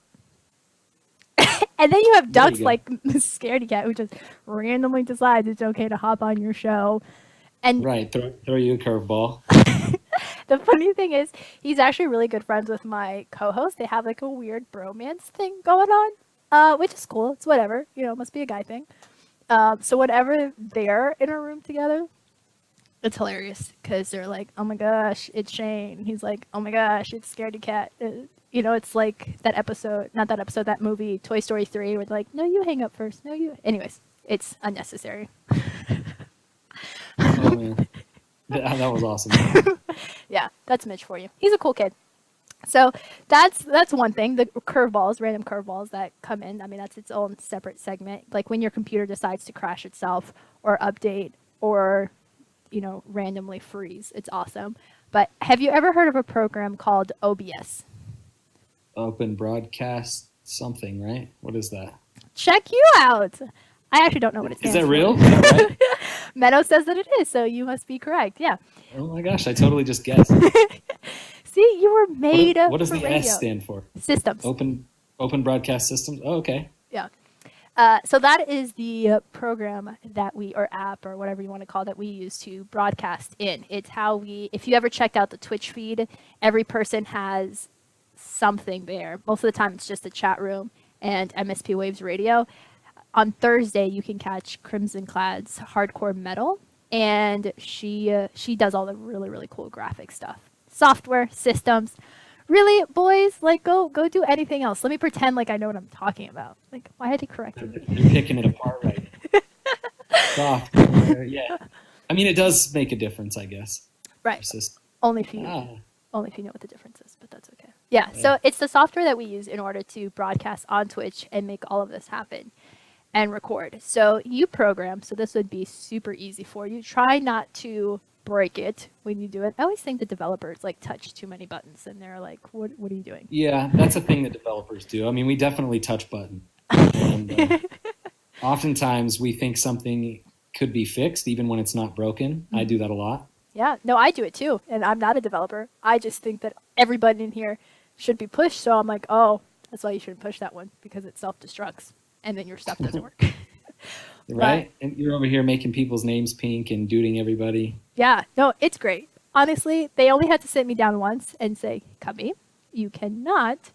And then you have ducks like Scaredy Cat, who just randomly decides it's okay to hop on your show. And right, throw you a curveball. The funny thing is, he's actually really good friends with my co-host. They have like a weird bromance thing going on, which is cool. It's whatever, must be a guy thing. So whenever they're in a room together, it's hilarious because they're like, "Oh my gosh, it's Shane." He's like, "Oh my gosh, it's Scaredy Cat." It's like that movie, Toy Story 3, where they're like, "No, you hang up first. No, you." Anyways, it's unnecessary. Oh man, that was awesome. Yeah, that's Mitch for you. He's a cool kid. So that's one thing. The curveballs, random curveballs that come in. I mean, that's its own separate segment. Like when your computer decides to crash itself or update or, randomly freeze. It's awesome. But have you ever heard of a program called OBS? Open Broadcast something, right? What is that? Check you out. I actually don't know what it stands for. Is that real? Is that right? Menno says that it is, so you must be correct. Yeah. Oh my gosh, I totally just guessed. See, you were made What does for the radio. S stand for? Systems. Open Broadcast Systems. Oh, okay. Yeah. So that is the program that or app or whatever you want to call it, that we use to broadcast in. It's how if you ever checked out the Twitch feed, every person has something there. Most of the time it's just a chat room and MSP Waves Radio. On Thursday, you can catch Crimson Clad's Hardcore Metal, and she does all the really, really cool graphic stuff. Software, systems. Really, boys, like, go do anything else. Let me pretend like I know what I'm talking about. Like, why had to correct you? You're picking it apart right. Software, yeah. I mean, it does make a difference, I guess. Right. Only if you know what the difference is, but that's okay. Yeah, so it's the software that we use in order to broadcast on Twitch and make all of this happen and record. So you program, so this would be super easy for you. Try not to break it when you do it. I always think the developers like touch too many buttons and they're like, what are you doing? Yeah, that's a thing that developers do. I mean, we definitely touch buttons, and oftentimes we think something could be fixed even when it's not broken. I do that a lot. Yeah, no, I do it too. And I'm not a developer. I just think that every button in here should be pushed. So I'm like, oh, that's why you shouldn't push that one because it self-destructs and then your stuff doesn't work. Right? And you're over here making people's names pink and duding everybody. Yeah, no, it's great. Honestly, they only had to sit me down once and say, Cubby, you cannot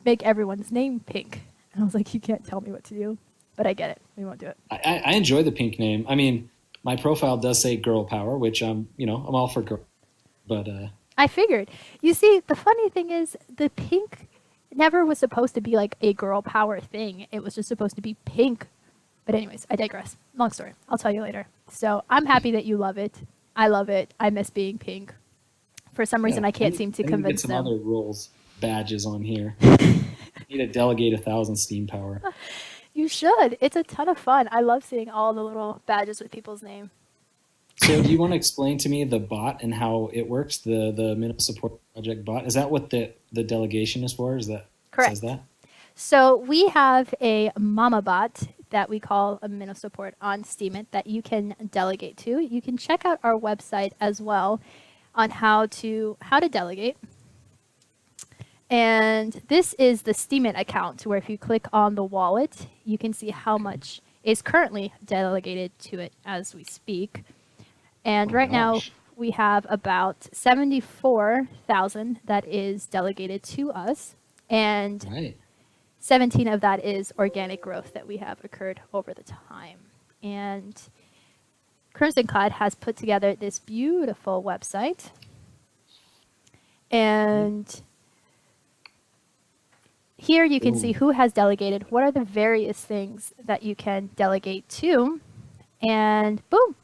make everyone's name pink. And I was like, you can't tell me what to do. But I get it. We won't do it. I enjoy the pink name. I mean, my profile does say girl power, which I'm all for girl. But I figured. You see, the funny thing is the pink never was supposed to be like a girl power thing. It was just supposed to be pink. But anyways, I digress. Long story. I'll tell you later. So I'm happy that you love it. I love it. I miss being pink. For some reason, I can't seem to convince them. Get some other roles badges on here. I need to delegate 1,000 steam power. You should. It's a ton of fun. I love seeing all the little badges with people's name. So do you want to explain to me the bot and how it works, the Minnow Support Project bot? Is that what the delegation is for? Is that correct? Says that? So we have a mama bot that we call a Minnow Support on Steemit that you can delegate to. You can check out our website as well on how to delegate. And this is the Steemit account where if you click on the wallet, you can see how much is currently delegated to it as we speak. And right now we have about 74,000 that is delegated to us. And right. 17 of that is organic growth that we have occurred over the time. And Crimson Cloud has put together this beautiful website. And here you can see who has delegated, what are the various things that you can delegate to, and boom.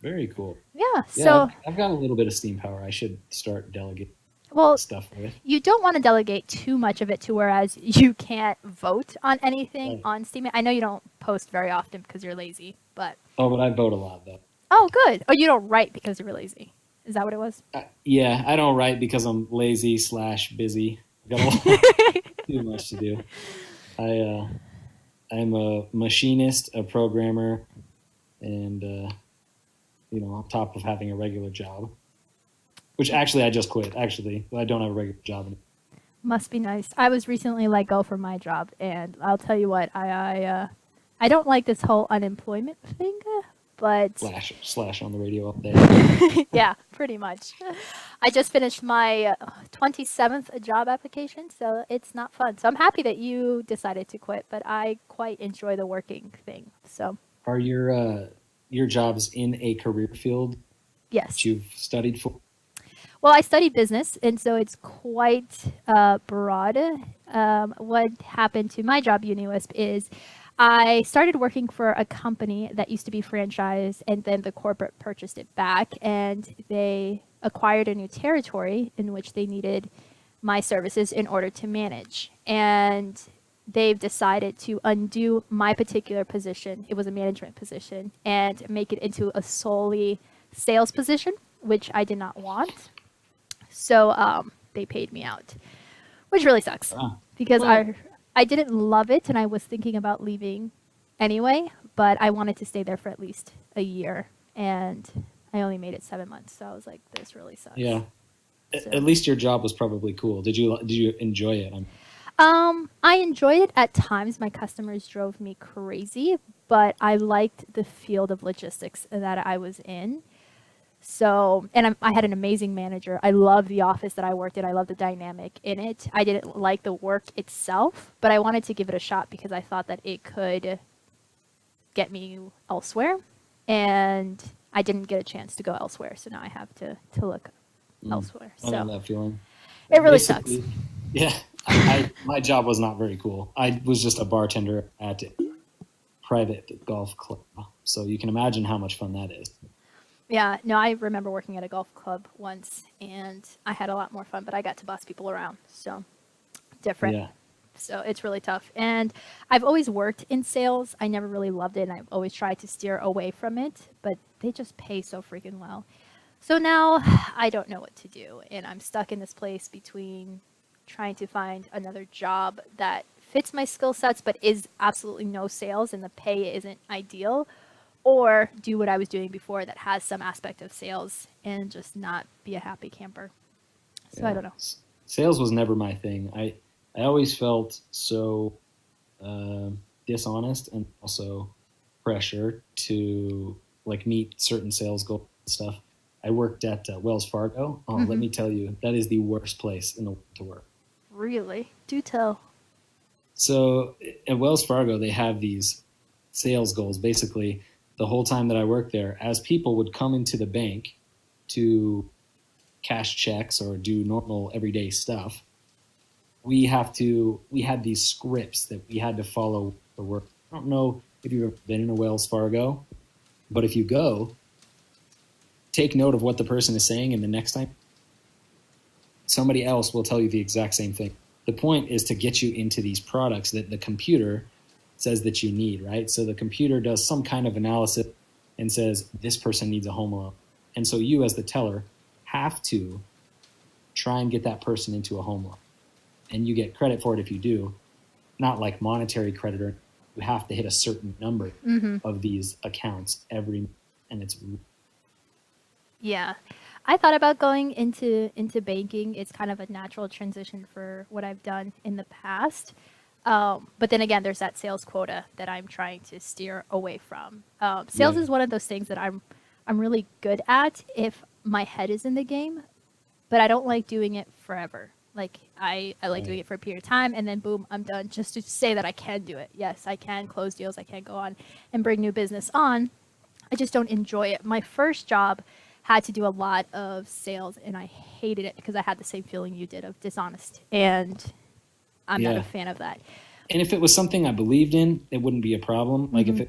Very cool. Yeah, so I've got a little bit of steam power. I should start delegating stuff with. You don't want to delegate too much of it to whereas you can't vote on anything on Steam. I know you don't post very often because you're lazy, but... Oh, but I vote a lot, though. Oh, good. Oh, you don't write because you're lazy. Is that what it was? Yeah, I don't write because I'm lazy / busy. Got too much to do. I'm a machinist, a programmer, and on top of having a regular job, which actually I just quit. Actually, I don't have a regular job anymore. Must be nice. I was recently let go from my job, and I'll tell you what, I don't like this whole unemployment thing, but slash on the radio all day. Yeah, pretty much. I just finished my 27th job application, so it's not fun. So I'm happy that you decided to quit, but I quite enjoy the working thing. So are your jobs in a career field? Yes. That you've studied for? Well, I studied business, and so it's quite broad. What happened to my job, UniWisp, is I started working for a company that used to be franchised, and then the corporate purchased it back, and they acquired a new territory in which they needed my services in order to manage. And they've decided to undo my particular position. It was a management position, and make it into a solely sales position, which I did not want. So they paid me out, which really sucks because I didn't love it, and I was thinking about leaving anyway, but I wanted to stay there for at least a year, and I only made it 7 months, so I was like, this really sucks. Yeah. So. At least your job was probably cool. Did you enjoy it? I enjoyed it at times. My customers drove me crazy, but I liked the field of logistics that I was in. So, and I had an amazing manager. I love the office that I worked in. I love the dynamic in it. I didn't like the work itself, but I wanted to give it a shot because I thought that it could get me elsewhere. And I didn't get a chance to go elsewhere. So now I have to look elsewhere. I know that feeling. It really sucks. Yeah. My job was not very cool. I was just a bartender at a private golf club. So you can imagine how much fun that is. Yeah, no, I remember working at a golf club once, and I had a lot more fun, but I got to boss people around, so different. Yeah. So it's really tough. And I've always worked in sales. I never really loved it, and I've always tried to steer away from it, but they just pay so freaking well. So now I don't know what to do, and I'm stuck in this place between trying to find another job that fits my skill sets but is absolutely no sales and the pay isn't ideal, or do what I was doing before that has some aspect of sales and just not be a happy camper. So I don't know. Sales was never my thing. I always felt so dishonest and also pressure to like meet certain sales goals and stuff. I worked at Wells Fargo. Oh, let me tell you, that is the worst place in the world to work. Really? Do tell. So at Wells Fargo, they have these sales goals. Basically, the whole time that I worked there, as people would come into the bank to cash checks or do normal everyday stuff, we had these scripts that we had to follow for work. I don't know if you've ever been in a Wells Fargo, but if you go, take note of what the person is saying, and the next time somebody else will tell you the exact same thing. The point is to get you into these products that the computer says that you need, right? So the computer does some kind of analysis and says, this person needs a home loan. And so you as the teller have to try and get that person into a home loan. And you get credit for it if you do, not like monetary credit, or you have to hit a certain number of these accounts and it's. Yeah. I thought about going into banking. It's kind of a natural transition for what I've done in the past. But then again, there's that sales quota that I'm trying to steer away from. Sales is one of those things that I'm really good at if my head is in the game, but I don't like doing it forever. Like I like doing it for a period of time and then boom, I'm done, just to say that I can do it. Yes, I can close deals. I can go on and bring new business on. I just don't enjoy it. My first job had to do a lot of sales and I hated it because I had the same feeling you did of dishonest, and I'm not a fan of that. And if it was something I believed in, it wouldn't be a problem. Like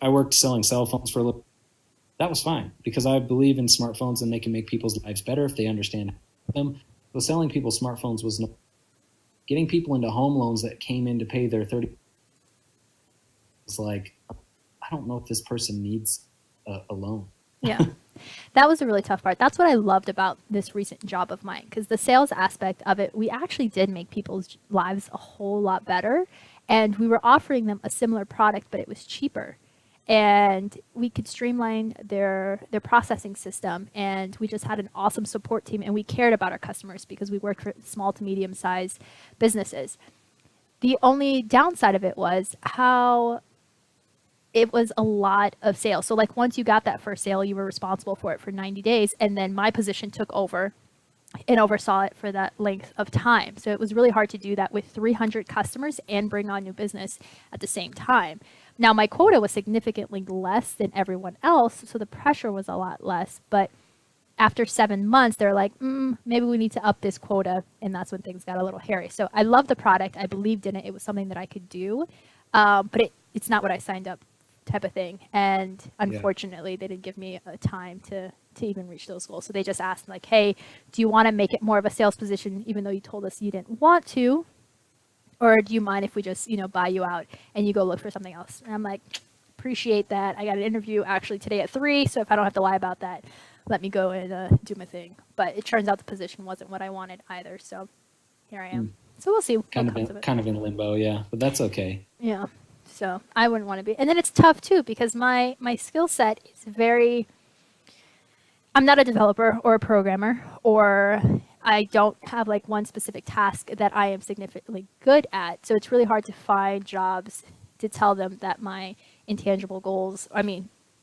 I worked selling cell phones for a little, that was fine because I believe in smartphones and they can make people's lives better if they understand them. So selling people smartphones was no, getting people into home loans that came in to pay their 30. It's like, I don't know if this person needs a loan. Yeah. That was a really tough part. That's what I loved about this recent job of mine, because the sales aspect of it, we actually did make people's lives a whole lot better. And we were offering them a similar product, but it was cheaper. And we could streamline their processing system. And we just had an awesome support team. And we cared about our customers because we worked for small to medium-sized businesses. The only downside of it was how it was a lot of sales. So like once you got that first sale, you were responsible for it for 90 days. And then my position took over and oversaw it for that length of time. So it was really hard to do that with 300 customers and bring on new business at the same time. Now my quota was significantly less than everyone else, so the pressure was a lot less. But after 7 months, they're like, maybe we need to up this quota. And that's when things got a little hairy. So I love the product. I believed in it. It was something that I could do. But it's not what I signed up type of thing. And unfortunately, they didn't give me a time to even reach those goals. So they just asked like, hey, do you want to make it more of a sales position, even though you told us you didn't want to? Or do you mind if we just, buy you out and you go look for something else? And I'm like, appreciate that. I got an interview actually today at 3. So if I don't have to lie about that, let me go and do my thing. But it turns out the position wasn't what I wanted either. So here I am. So we'll see what comes of it. Kind of in limbo, yeah. But that's okay. Yeah. So I wouldn't want to be. And then it's tough too, because my skill set is very, I'm not a developer or a programmer, or I don't have like one specific task that I am significantly good at. So it's really hard to find jobs to tell them that my intangible goals,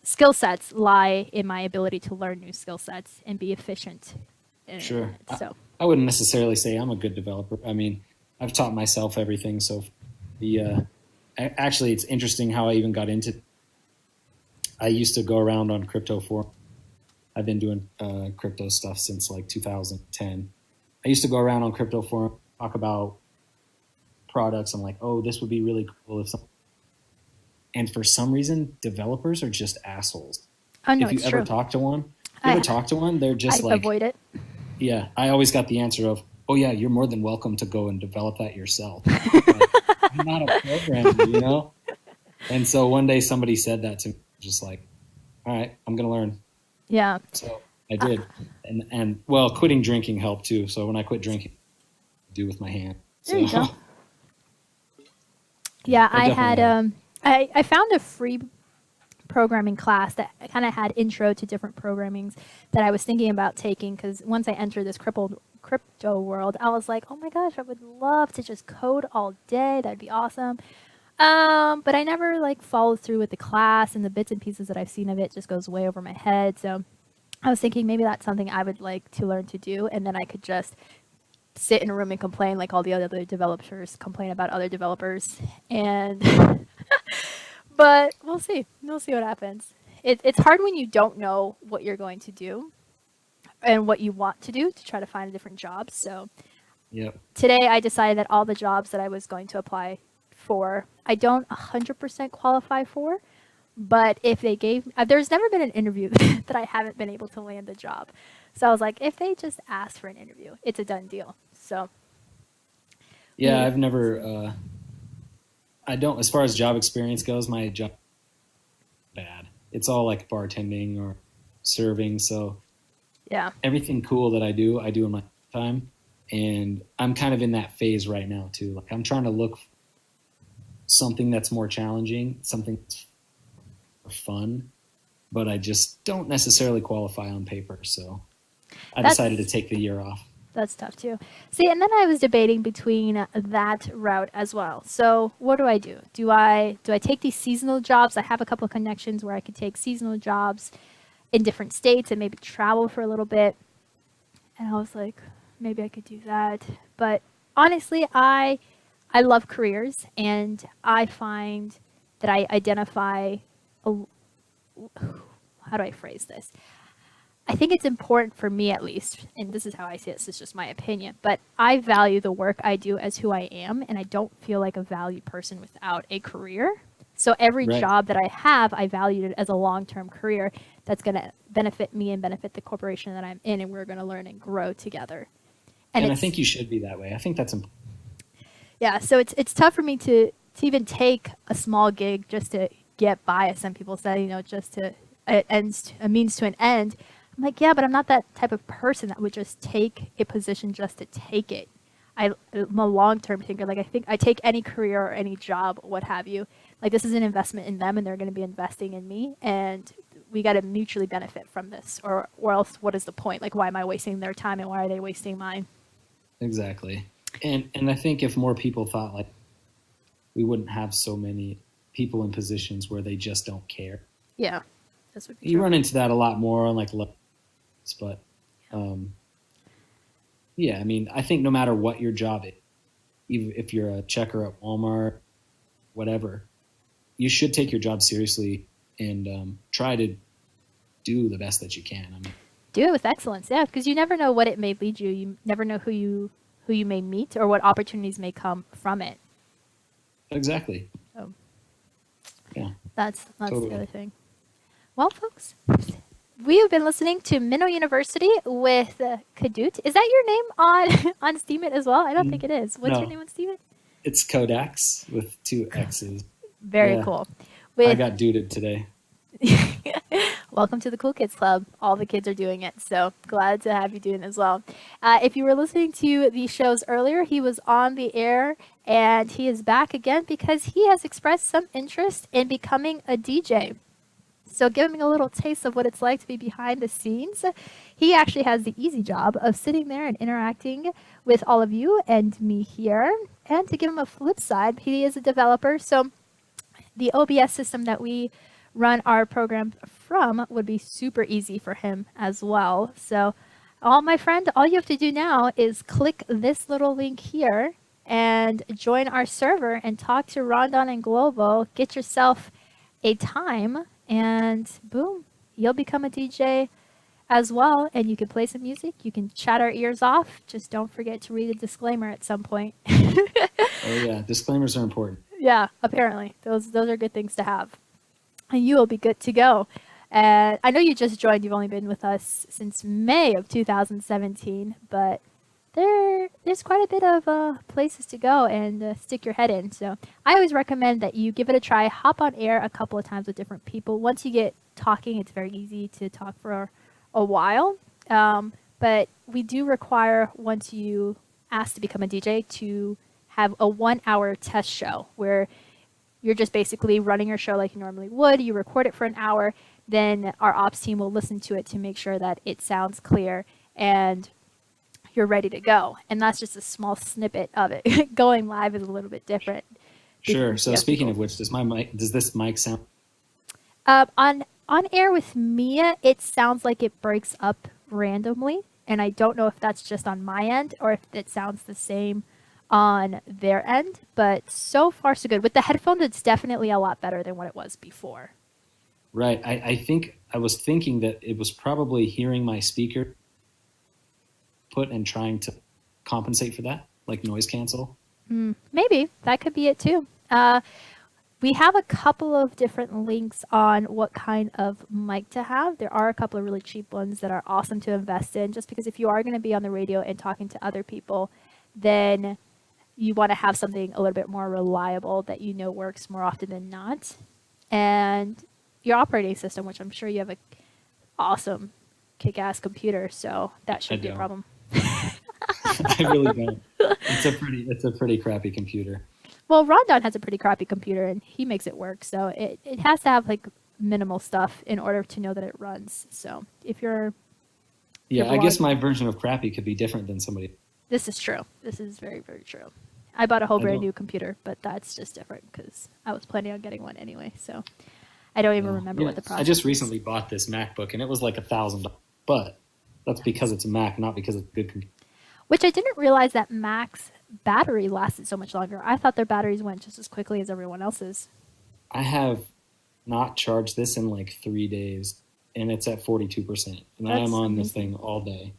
skill sets lie in my ability to learn new skill sets and be efficient. Sure. So I wouldn't necessarily say I'm a good developer. I've taught myself everything. So actually, it's interesting how I even got into. I used to go around on crypto forum. I've been doing crypto stuff since like 2010. I used to go around on crypto forum, talk about products. I'm like, oh, this would be really cool if some. And for some reason, developers are just assholes. Oh no, if you it's ever true. talk to one, they're just I avoid it. Yeah, I always got the answer of, oh yeah, you're more than welcome to go and develop that yourself. Like, I'm not a programmer, you know? And so one day somebody said that to me, just like, all right, I'm going to learn. Yeah. So I did. And well, quitting drinking helped too. So when I quit drinking, I do with my hand. There you So go. Yeah, I I had definitely I found a free programming class that kind of had intro to different programmings that I was thinking about taking, because once I entered this crypto world, I was like, oh my gosh, I would love to just code all day. That'd be awesome. But I never like followed through with the class, and the bits and pieces that I've seen of it just goes way over my head. So I was thinking maybe that's something I would like to learn to do, and then I could just sit in a room and complain like all the other developers complain about other developers. And but we'll see. We'll see what happens. It's hard when you don't know what you're going to do and what you want to do to try to find a different job. So yep. today I decided that all the jobs that I was going to apply for, I don't 100% qualify for, but if they gave, there's never been an interview that I haven't been able to land the job. So I was like, if they just ask for an interview, it's a done deal. So Yeah, I've never, I don't, as far as job experience goes, my job bad. It's all like bartending or serving. So yeah, everything cool that I do in my time. And I'm kind of in that phase right now too. Like I'm trying to look for something that's more challenging, something that's fun, but I just don't necessarily qualify on paper. So I decided to take the year off. That's tough too. See, and then I was debating between that route as well. So what do? Do I take these seasonal jobs? I have a couple of connections where I could take seasonal jobs in different states and maybe travel for a little bit. And I was like, maybe I could do that. But honestly, I love careers, and I find that I identify how do I phrase this? I think it's important for me, at least, and this is how I see it, this is just my opinion, but I value the work I do as who I am, and I don't feel like a valued person without a career. So every job that I have, I valued it as a long-term career that's going to benefit me and benefit the corporation that I'm in, and we're going to learn and grow together. And I think you should be that way. I think that's important. Yeah, so it's tough for me to even take a small gig just to get by, as some people say, just to a means to an end. I'm like, yeah, but I'm not that type of person that would just take a position just to take it. I'm a long-term thinker. Like, I think I take any career or any job, what have you. Like, this is an investment in them, and they're going to be investing in me, and we got to mutually benefit from this, or else what is the point? Like, why am I wasting their time, and why are they wasting mine? Exactly. And I think if more people thought like, we wouldn't have so many people in positions where they just don't care. Yeah, this would be you true. run into that a lot more on like, but yeah, I mean, I think no matter what your job is, even if you're a checker at Walmart, whatever, you should take your job seriously and try to do the best that you can. I mean, do it with excellence, yeah, because you never know what it may lead you. You never know who you may meet or what opportunities may come from it. Exactly. So, yeah, that's totally. the other thing. Well, folks, we have been listening to MinnowUniversity with Kadut. Is that your name on Steemit as well? I don't think it is. What's your name on Steemit? It's Kodaks with 2 X's. Very cool. I got duded today. Welcome to the Cool Kids Club. All the kids are doing it, so glad to have you doing it as well. If you were listening to the shows earlier, he was on the air, and he is back again because he has expressed some interest in becoming a DJ. So give him a little taste of what it's like to be behind the scenes. He actually has the easy job of sitting there and interacting with all of you and me here. And to give him a flip side, he is a developer, so the OBS system that we run our program from would be super easy for him as well. So my friend, all you have to do now is click this little link here and join our server and talk to Rondon and Globo. Get yourself a time, and boom, you'll become a DJ as well, and you can play some music. You can chat our ears off. Just don't forget to read a disclaimer at some point. Oh yeah, disclaimers are important. Yeah, apparently those are good things to have, and you will be good to go. I know you just joined. You've only been with us since May of 2017, but there's quite a bit of places to go and stick your head in. So I always recommend that you give it a try. Hop on air a couple of times with different people. Once you get talking, it's very easy to talk for a while. But we do require, once you ask to become a DJ, to have a 1 hour test show where you're just basically running your show like you normally would. You record it for an hour, then our ops team will listen to it to make sure that it sounds clear and you're ready to go. And that's just a small snippet of it. Going live is a little bit different. Sure. So speaking of which, does this mic sound? On air with Mia, it sounds like it breaks up randomly, and I don't know if that's just on my end or if it sounds the same on their end, but so far so good. With the headphones, it's definitely a lot better than what it was before. Right. I think I was thinking that it was probably hearing my speaker put and trying to compensate for that, like noise cancel. Maybe that could be it too. We have a couple of different links on what kind of mic to have. There are a couple of really cheap ones that are awesome to invest in, just because if you are going to be on the radio and talking to other people, then you want to have something a little bit more reliable that you know works more often than not. And your operating system, which I'm sure you have a awesome kick-ass computer, so that shouldn't be a problem. I really don't. It's a pretty crappy computer. Well, Rondon has a pretty crappy computer, and he makes it work. So it has to have like minimal stuff in order to know that it runs. So if you're... I guess my version of crappy could be different than somebody. This is true. This is very, very true. I bought a whole brand new computer, but that's just different because I was planning on getting one anyway. So I don't even remember what the process I just recently bought this MacBook, and it was like $1,000. But that's because it's a Mac, not because it's a good computer. Which I didn't realize that Mac's battery lasted so much longer. I thought their batteries went just as quickly as everyone else's. I have not charged this in like 3 days, and it's at 42%. And I am on this thing all day.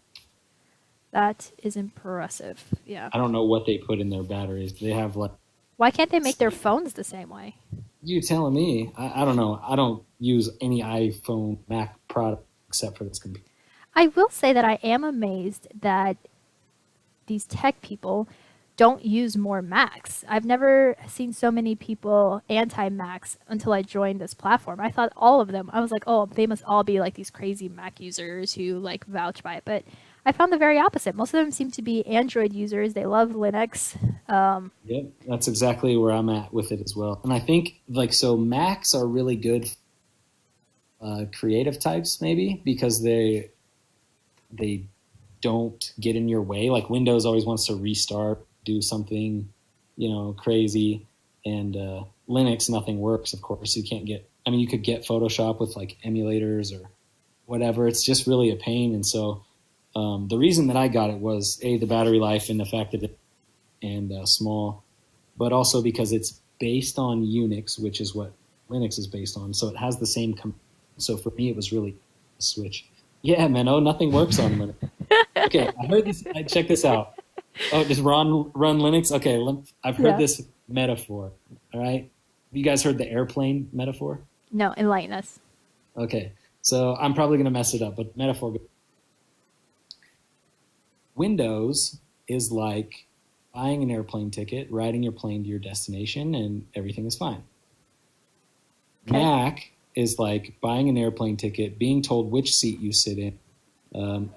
That is impressive. Yeah. I don't know what they put in their batteries. They have like... Why can't they make their phones the same way? You telling me? I don't know. I don't use any iPhone, Mac product except for this computer. I will say that I am amazed that these tech people don't use more Macs. I've never seen so many people anti-Macs until I joined this platform. I thought all of them, I was like, oh, they must all be like these crazy Mac users who like vouch by it. But I found the very opposite. Most of them seem to be Android users. They love Linux. Yep, that's exactly where I'm at with it as well. And I think so Macs are really good creative types maybe because they don't get in your way. Like Windows always wants to restart, do something, crazy. And Linux, nothing works, of course. You could get Photoshop with like emulators or whatever. It's just really a pain. And so the reason that I got it was the battery life and the fact that it's small, but also because it's based on Unix, which is what Linux is based on. So it has the same. So for me, it was really a switch. Yeah, man. Oh, nothing works on Linux. Okay, I heard this. Check this out. Oh, just run Linux? Okay, I've heard this metaphor. All right? Have you guys heard the airplane metaphor? No, enlighten us. Okay, so I'm probably going to mess it up, but metaphor. Windows is like buying an airplane ticket, riding your plane to your destination, and everything is fine. Okay. Mac is like buying an airplane ticket, being told which seat you sit in.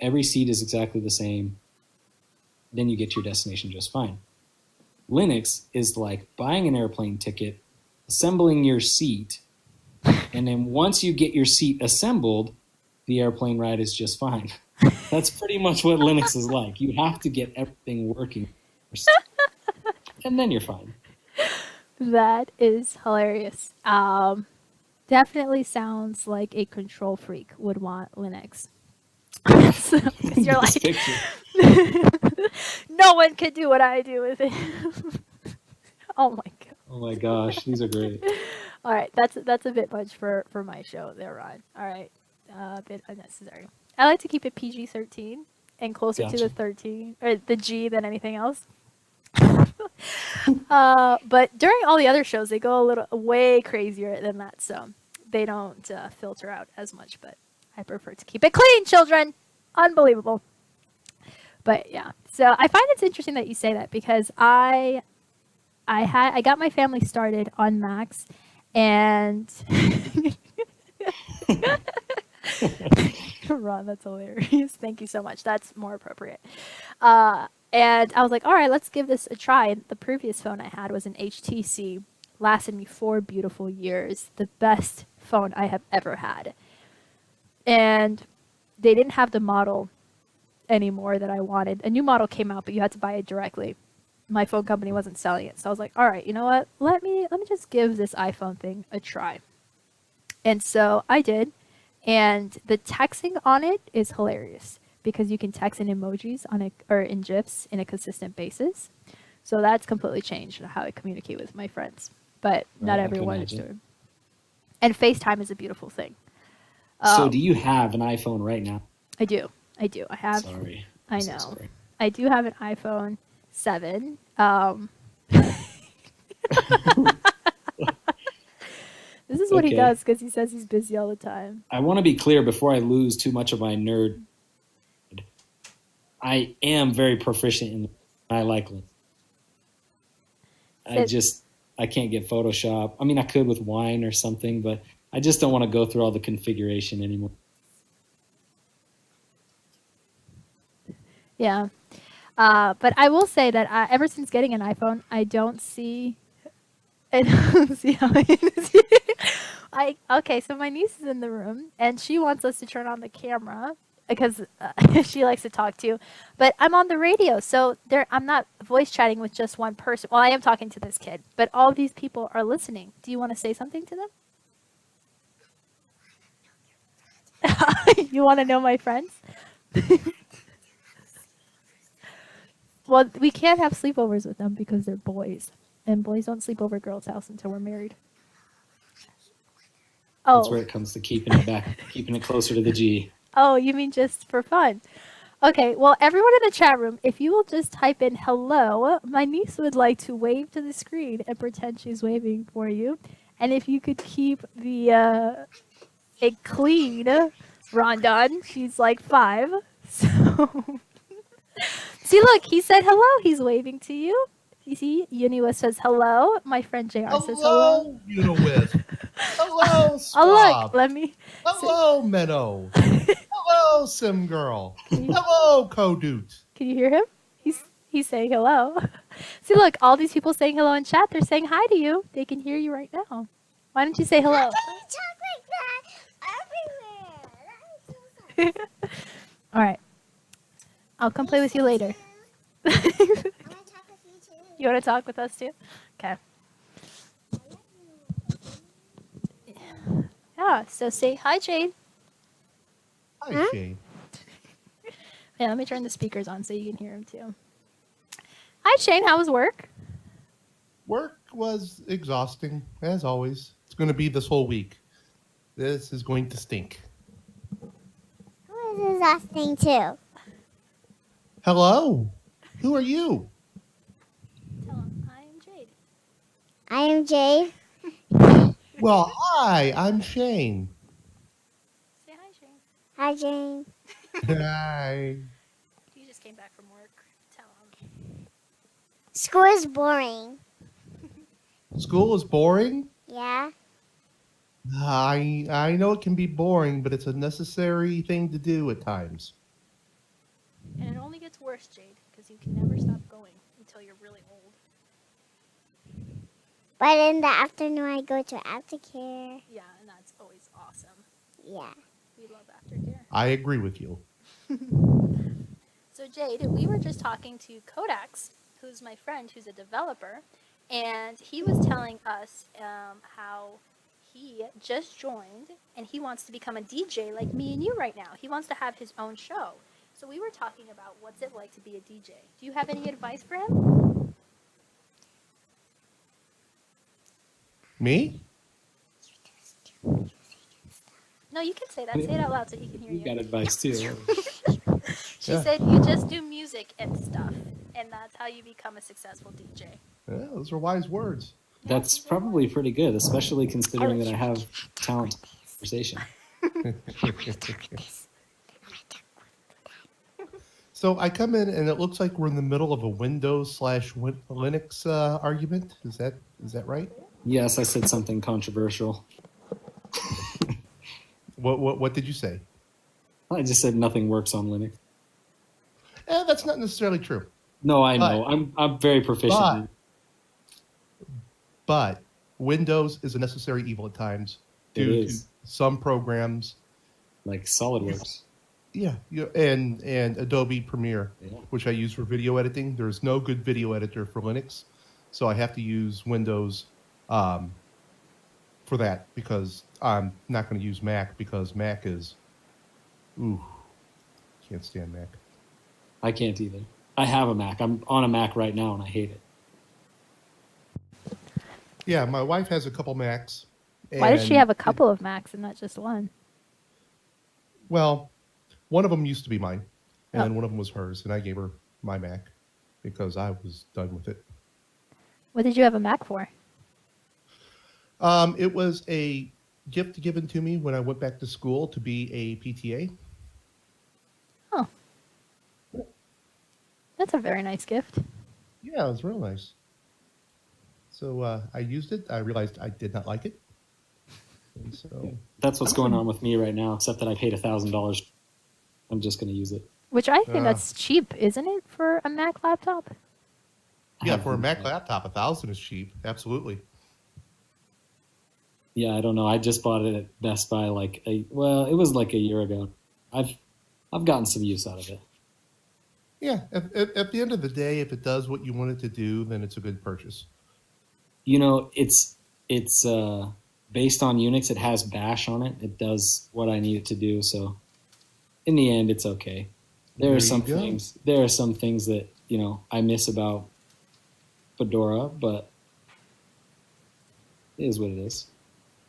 Every seat is exactly the same. Then you get to your destination just fine. Linux is like buying an airplane ticket, assembling your seat, and then once you get your seat assembled, the airplane ride is just fine. That's pretty much what Linux is like. You have to get everything working first, and then you're fine. That is hilarious. Definitely sounds like a control freak would want Linux. So, 'cause you're like, no one can do what I do with it. Oh my god. Oh my gosh, these are great. All right, that's a bit much for my show there, Ron. All right, a bit unnecessary. I like to keep it PG-13 and closer to the 13 or the G than anything else. But during all the other shows, they go a little way crazier than that, so they don't filter out as much. But I prefer to keep it clean, children. Unbelievable. But yeah, so I find it's interesting that you say that because I got my family started on Macs, and Ron, that's hilarious. Thank you so much. That's more appropriate. And I was like, all right, let's give this a try. And the previous phone I had was an HTC, lasted me 4 beautiful years. The best phone I have ever had. And they didn't have the model anymore that I wanted. A new model came out, but you had to buy it directly. My phone company wasn't selling it. So I was like, all right, you know what? Let me just give this iPhone thing a try. And so I did. And the texting on it is hilarious because you can text in emojis on it or in GIFs in a consistent basis. So that's completely changed how I communicate with my friends. But not Right, I can everyone is imagine. doing. And FaceTime is a beautiful thing. So do you have an iPhone right now? I do. I have. Sorry. I I'm so know. sorry. I do have an iPhone 7. This is what he Okay. does because he says he's busy all the time. I want to be clear before I lose too much of my nerd. I am very proficient in. I like. I can't get Photoshop. I mean, I could with Wine or something, but I just don't want to go through all the configuration anymore. Yeah. But I will say that ever since getting an iPhone, I don't see how okay, so my niece is in the room and she wants us to turn on the camera because she likes to talk too. But I'm on the radio, so I'm not voice chatting with just one person. Well, I am talking to this kid, but all these people are listening. Do you want to say something to them? You want to know my friends? Well, we can't have sleepovers with them because they're boys. And boys don't sleep over girls' house until we're married. That's where Oh. it comes to keeping it back, keeping it closer to the G. Oh, you mean just for fun? Okay, well, everyone in the chat room, if you will just type in hello, my niece would like to wave to the screen and pretend she's waving for you. And if you could keep it clean, Rondon, she's like 5. So, see, look, he said hello. He's waving to you. You see, Uniwis says hello. My friend JR says hello. Hello, Uniwis. Hello, Oh, Swab. look, let me. Hello, Minnow. Hello, Sim Girl. Hello, Kodoot. Can you hear him? He's saying hello. See, look, all these people saying hello in chat. They're saying hi to you. They can hear you right now. Why don't you say hello? How can you talk like that everywhere? All right. I'll come play with you later. I want to talk with you too. You want to talk with us too? Okay. Yeah, so say hi, Jade. Hi, Shane. Yeah, let me turn the speakers on so you can hear him too. Hi, Shane. How was work? Work was exhausting, as always. It's going to be this whole week. This is going to stink. Who is exhausting too? Hello. Who are you? Tell him I am Jade. I am Jade. Well, hi, I'm Shane. Say hi, Shane. Hi, Jane. Hi. You just came back from work. Tell him. School is boring. School is boring? Yeah? I know it can be boring, but it's a necessary thing to do at times. And it only gets worse, Jade, because you can never stop going until you're really old. But in the afternoon, I go to aftercare. Yeah, and that's always awesome. Yeah. We love aftercare. I agree with you. So Jade, we were just talking to Kodak's, who's my friend, who's a developer, and he was telling us how he just joined and he wants to become a DJ like me and you right now. He wants to have his own show. So we were talking about what's it like to be a DJ. Do you have any advice for him? Me? No, you can say that. Say it out loud so he can hear You you. got advice too. She Yeah. said you just do music and stuff, and that's how you become a successful DJ. Yeah, those are wise words. That's probably pretty good, especially considering that I have talent conversation. So I come in and it looks like we're in the middle of a Windows/Linux argument. Is that right? Yes, I said something controversial. What did you say? I just said nothing works on Linux. That's not necessarily true. No, I But- know. I'm very proficient. but- But Windows is a necessary evil at times It due to is. some programs. Like SolidWorks. Yeah, and Adobe Premiere, Yeah. which I use for video editing. There's no good video editor for Linux, so I have to use Windows for that because I'm not going to use Mac because Mac is, can't stand Mac. I can't either. I have a Mac. I'm on a Mac right now and I hate it. Yeah, my wife has a couple Macs. Why does she and have a couple of Macs and not just one? Well, one of them used to be mine, and Oh. one of them was hers, and I gave her my Mac because I was done with it. What did you have a Mac for? It was a gift given to me when I went back to school to be a PTA. Oh. That's a very nice gift. Yeah, it was real nice. So I used it. I realized I did not like it. And so, That's what's going on with me right now, except that I paid $1,000. I'm just going to use it. Which I think Ah. that's cheap, isn't it, for a Mac laptop? yeah, have for a them. Mac laptop, 1,000 is cheap. Absolutely. Yeah, I don't know. I just bought it at Best Buy it was like a year ago. I've gotten some use out of it. Yeah, at the end of the day, if it does what you want it to do, then it's a good purchase. You know, it's based on Unix. It has Bash on it. It does what I need it to do. So in the end, it's okay. There are some things that, I miss about Fedora, but it is what it is.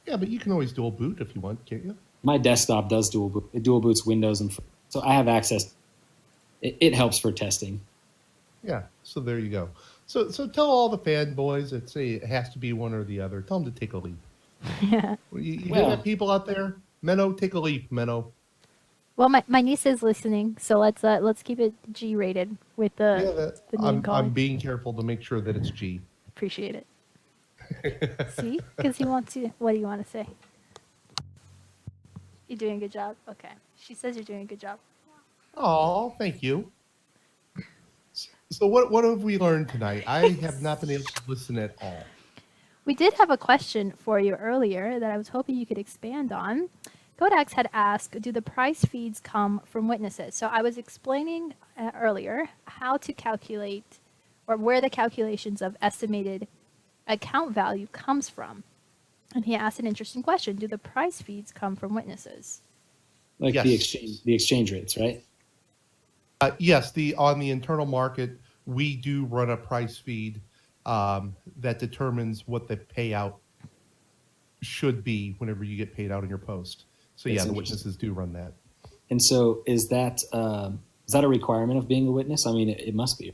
Yeah, but you can always dual boot if you want, can't you? My desktop does dual boot. It dual boots Windows so I have access. It helps for testing. Yeah, so there you go. So tell all the fanboys that say it has to be one or the other. Tell them to take a leap. Yeah. You hear Well- that, people out there? Menno, take a leap, Menno. Well, my niece is listening, so let's keep it G rated with the name I'm calling. being careful to make sure that it's G. Appreciate it. See, because he wants to. What do you want to say? You're doing a good job. Okay. She says you're doing a good job. Oh, thank you. So what have we learned tonight? I have not been able to listen at all. We did have a question for you earlier that I was hoping you could expand on. Kodax had asked, do the price feeds come from witnesses? So I was explaining earlier how to calculate or where the calculations of estimated account value comes from. And he asked an interesting question. Do the price feeds come from witnesses? Like Yes. the exchange rates, right? Yes, on the internal market, we do run a price feed that determines what the payout should be whenever you get paid out in your post. So That's yeah, the interesting. witnesses do run that. And so is that a requirement of being a witness? I mean, it must be.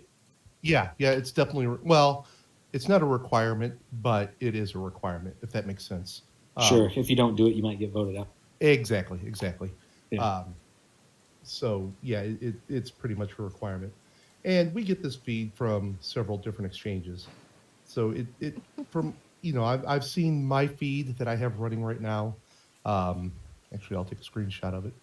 Yeah, it's definitely well. It's not a requirement, but it is a requirement if that makes sense. Sure. If you don't do it, you might get voted out. Exactly. Yeah. So yeah, it's pretty much a requirement, and we get this feed from several different exchanges. So it from I've seen my feed that I have running right now. Actually, I'll take a screenshot of it.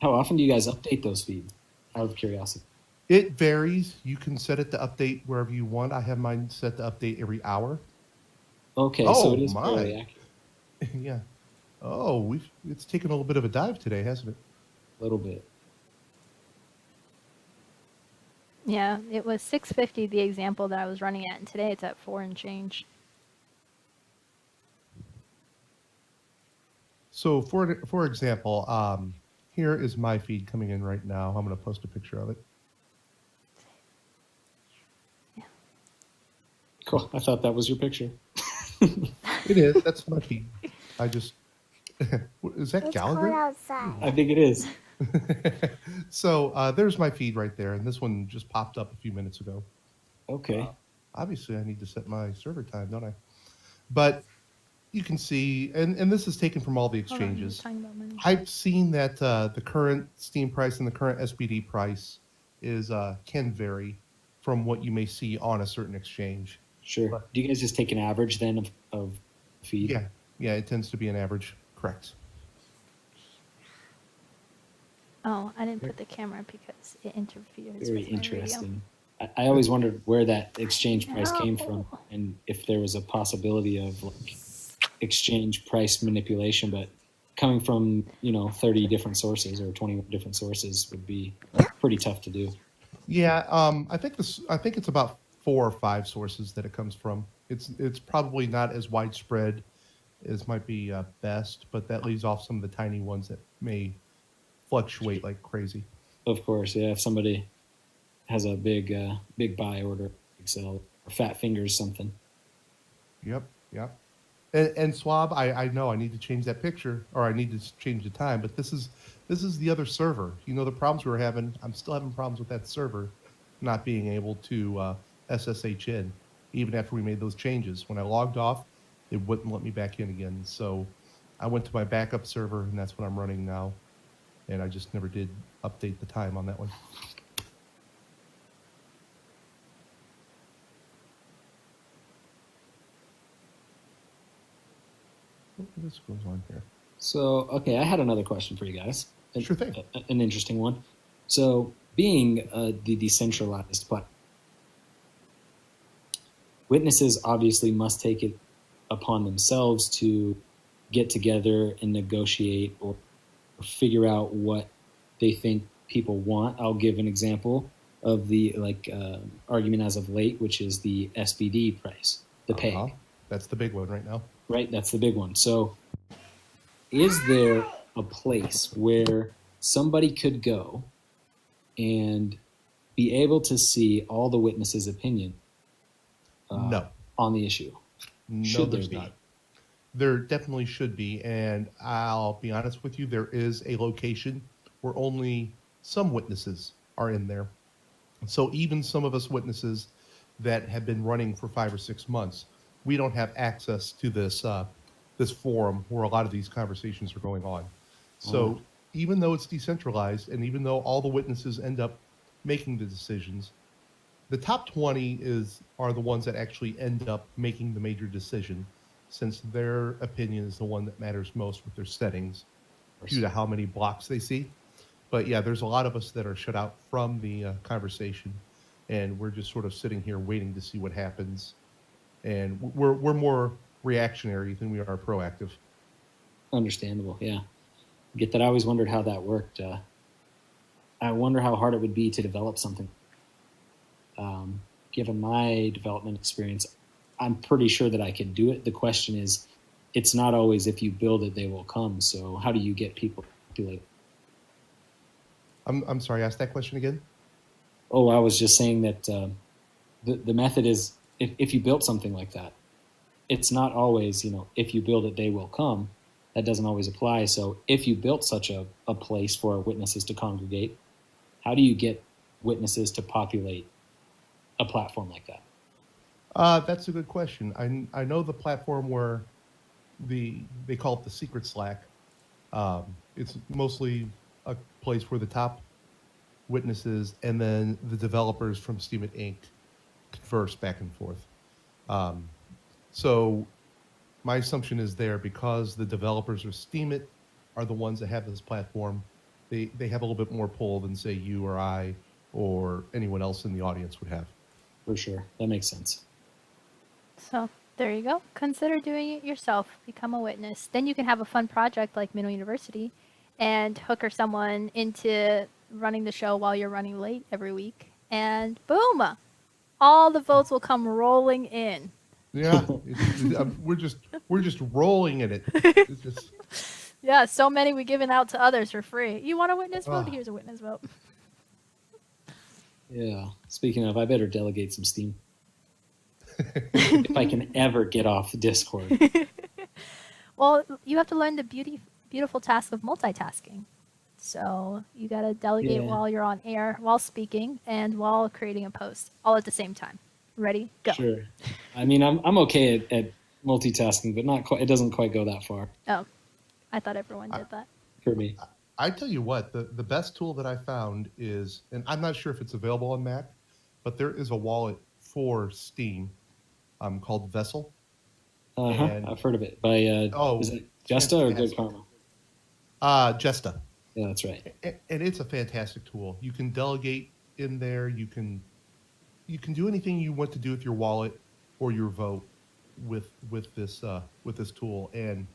How often do you guys update those feeds? Out of curiosity. It varies. You can set it to update wherever you want. I have mine set to update every hour. Okay, Oh, so it is my. fairly accurate. Yeah. Oh, it's taken a little bit of a dive today, hasn't it? A little bit. Yeah, it was 650 the example that I was running at, and today it's at 4 and change. So for example, here is my feed coming in right now. I'm going to post a picture of it. Cool. I thought that was your picture. It is. That's my feed. I just is that It's Gallagher? cold outside. I think it is. So there's my feed right there, and this one just popped up a few minutes ago. Okay. Obviously, I need to set my server time, don't I? But you can see, and this is taken from all the Hold on, you're exchanges. talking about money. I've seen that the current Steam price and the current SBD price is can vary from what you may see on a certain exchange. Sure. But- Do you guys just take an average then of feed? Yeah, it tends to be an average. Correct. Oh, I didn't put the camera because it interferes Very with my radio. interesting. I always wondered where that exchange price came from, No. and if there was a possibility of like exchange price manipulation. But coming from 30 different sources or 21 different sources would be pretty tough to do. Yeah, I think it's about 4 or 5 sources that it comes from. It's probably not as widespread as might be best, but that leaves off some of the tiny ones that may fluctuate like crazy. Of course, yeah. If somebody has a big buy order, Excel or fat fingers something. Yep. And Swab, I know I need to change that picture, or I need to change the time, but this is the other server. The problems we were having. I'm still having problems with that server not being able to SSH in, even after we made those changes. When I logged off, it wouldn't let me back in again. So I went to my backup server, and that's what I'm running now. And I just never did update the time on that one. What else goes on here? So, okay, I had another question for you guys. Sure thing. An interesting one. So, being the decentralized platform, witnesses obviously must take it upon themselves to get together and negotiate or figure out what they think people want. I'll give an example of the argument as of late, which is the SBD price, the pay. That's the big one right now. Right, that's the big one. So, is there a place where somebody could go and be able to see all the witnesses' opinion No. on the issue? No, Should there there's be? not. There definitely should be, and I'll be honest with you, there is a location where only some witnesses are in there. So even some of us witnesses that have been running for 5 or 6 months, we don't have access to this this forum where a lot of these conversations are going on. So even though it's decentralized, and even though all the witnesses end up making the decisions, the top 20 are the ones that actually end up making the major decision, since their opinion is the one that matters most with their settings due to how many blocks they see. But yeah, there's a lot of us that are shut out from the conversation, and we're just sort of sitting here waiting to see what happens. And we're more reactionary than we are proactive. Understandable, yeah. Get that. I always wondered how that worked. I wonder how hard it would be to develop something. Given my development experience, I'm pretty sure that I could do it. The question is, it's not always if you build it, they will come. So how do you get people to do it? I'm sorry, ask that question again? Oh, I was just saying that the method is, if you built something like that, it's not always, if you build it, they will come. That doesn't always apply. So if you built such a place for witnesses to congregate, how do you get witnesses to populate a platform like that? That's a good question. I know the platform where they call it the secret Slack. It's mostly a place where the top witnesses and then the developers from Steemit Inc. converse back and forth. So my assumption is there, because the developers of Steemit are the ones that have this platform, they have a little bit more pull than, say, you or I or anyone else in the audience would have. For sure. That makes sense. So there you go. Consider doing it yourself. Become a witness. Then you can have a fun project like MinnowUniversity and hooker someone into running the show while you're running late every week. And boom! All the votes will come rolling in. Yeah, we're just rolling in it. It's just, Yeah, so many we given out to others for free. You want a witness vote? Here's a witness vote. Yeah. Speaking of, I better delegate some Steam. If I can ever get off Discord. Well, you have to learn the beautiful task of multitasking. So you got to delegate while you're on air, while speaking, and while creating a post, all at the same time. Ready? Go. Sure. I mean, I'm okay at multitasking, but not quite. It doesn't quite go that far Oh, I thought everyone did that. for me. I tell you what, the best tool that I found is, and I'm not sure if it's available on Mac, but there is a wallet for Steam called Vessel. Uh-huh. And I've heard of it by is oh, it it's Justa or Good fantastic. Karma? Jesta. Yeah, that's right. And it's a fantastic tool. You can delegate in there. You can do anything you want to do with your wallet or your vote with this tool, and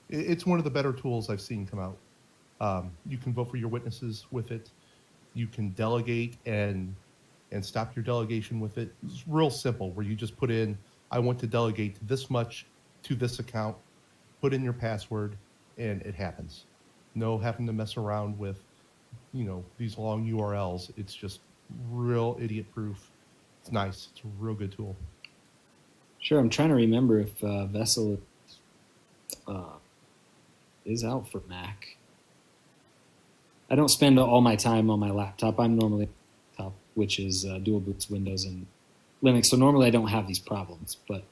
it's one of the better tools I've seen come out. You can vote for your witnesses with it. You can delegate and stop your delegation with it. It's real simple, where you just put in, I want to delegate this much to this account, put in your password, and it happens. No having to mess around with, these long URLs. It's just real idiot proof. It's nice. It's a real good tool. Sure. I'm trying to remember if Vessel is out for Mac. I don't spend all my time on my laptop. I'm normally laptop, which is dual boots Windows and Linux. So normally I don't have these problems, but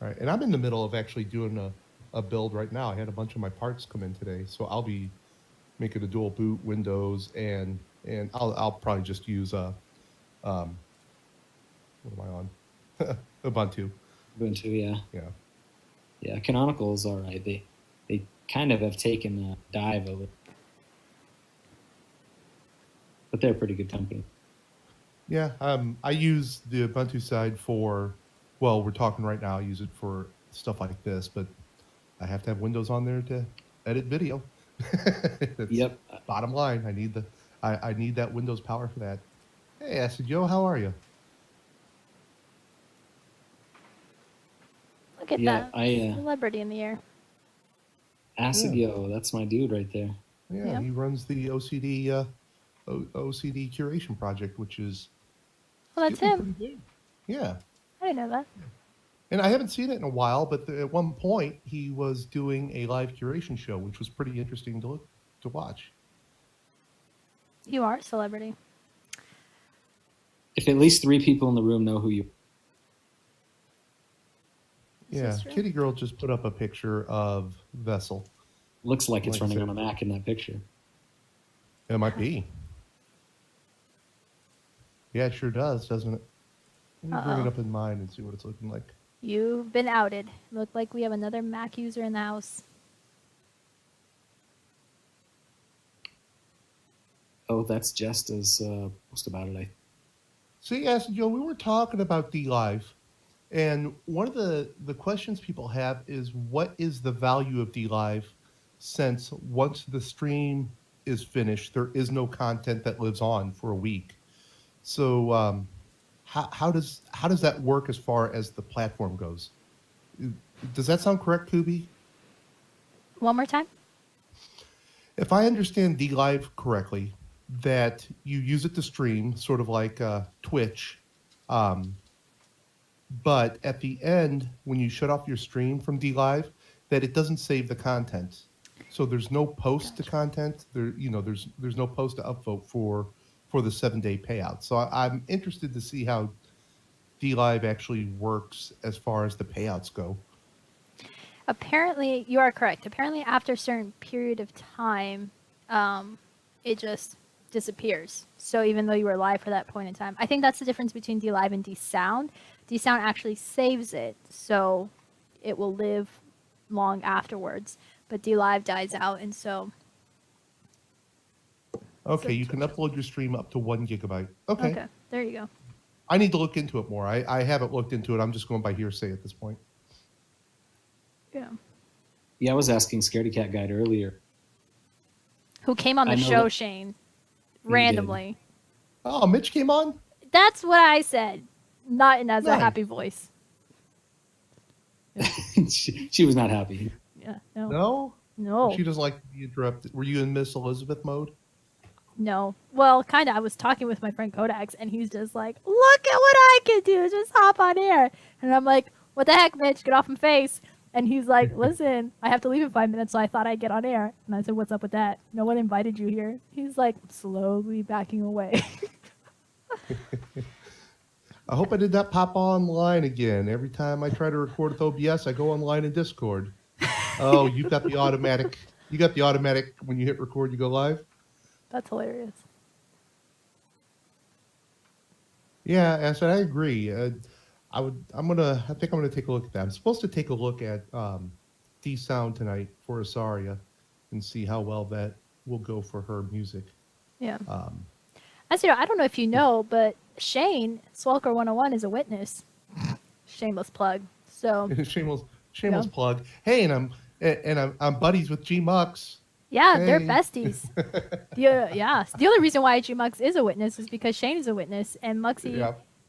All right, and I'm in the middle of actually doing a build right now. I had a bunch of my parts come in today, so I'll be making a dual boot Windows, and I'll probably just use what am I on? Ubuntu. Ubuntu, yeah. Yeah. Yeah, Canonical is all right. They kind of have taken a dive a little, but they're a pretty good company. Yeah, I use the Ubuntu side for, well, we're talking right now. I use it for stuff like this, but I have to have Windows on there to edit video. That's Yep. Bottom line, I need that Windows power for that. Hey, Acid Joe, how are you? Look at Yeah, that celebrity in the air. Acid Yeah. Yo, that's my dude right there. Yeah, Yeah. he runs the OCD curation project, which is Well, that's getting him. pretty big. Yeah. I didn't know that. And I haven't seen it in a while, but at one point he was doing a live curation show, which was pretty interesting to watch. You are a celebrity. If at least 3 people in the room know who you This Yeah, is true. Kitty Girl just put up a picture of Vessel. looks like it's Like I running said. on a Mac in that picture. It might be. Yeah, it sure does, doesn't it? Let me bring Uh-oh. it up in mine and see what it's looking like. You've been outed. Look like we have another Mac user in the house. Oh, that's just as post about it. See, yes, Joe, we were talking about DLive, and one of the questions people have is, what is the value of DLive, since once the stream is finished, there is no content that lives on for a week. So how does that work as far as the platform goes? Does that sound correct, Kubi? One more time? If I understand DLive correctly, that you use it to stream, sort of like Twitch, but at the end, when you shut off your stream from DLive, that it doesn't save the content. So there's no post to content. There's no post to upvote for the 7-day payout. So I'm interested to see how DLive actually works as far as the payouts go. Apparently, you are correct. Apparently, after a certain period of time, it just disappears. So even though you were live for that point in time, I think that's the difference between DLive and DSound. DSound actually saves it, so it will live long afterwards. But DLive dies out, and so Okay, you can upload your stream up to 1 gigabyte. Okay. There you go. I need to look into it more. I haven't looked into it. I'm just going by hearsay at this point. Yeah. Yeah, I was asking Scaredy Cat Guide earlier. Who came on I the know show, that- Shane? did. Randomly. Oh, Mitch came on? That's what I said. Not in as a Nice. happy voice. she was not happy. Yeah. No. No? No. She doesn't like to be interrupted. Were you in Miss Elizabeth mode? No. Well, kind of. I was talking with my friend Kodaks, and he's just like, look at what I can do. Just hop on air. And I'm like, what the heck, Mitch? Get off my face. And he's like, listen, I have to leave in 5 minutes, so I thought I'd get on air. And I said, what's up with that? No one invited you here. He's like, slowly backing away. I hope I did not pop online again. Every time I try to record with OBS, I go online in Discord. Oh, you've got the automatic You got the automatic when you hit record, you go live. That's hilarious. Yeah, Astrid, I agree. I think I'm gonna take a look at that. I'm supposed to take a look at D Sound tonight for Asaria and see how well that will go for her music. Yeah. Um, As you know, I don't know if you know, but Shane, Swelker 101, is a witness. Shameless plug. So, shameless Yeah. plug. Hey, I'm buddies with G Mux. yeah, they're Hey. besties. The only reason why G Mux is a witness is because Shane is a witness, and Muxie,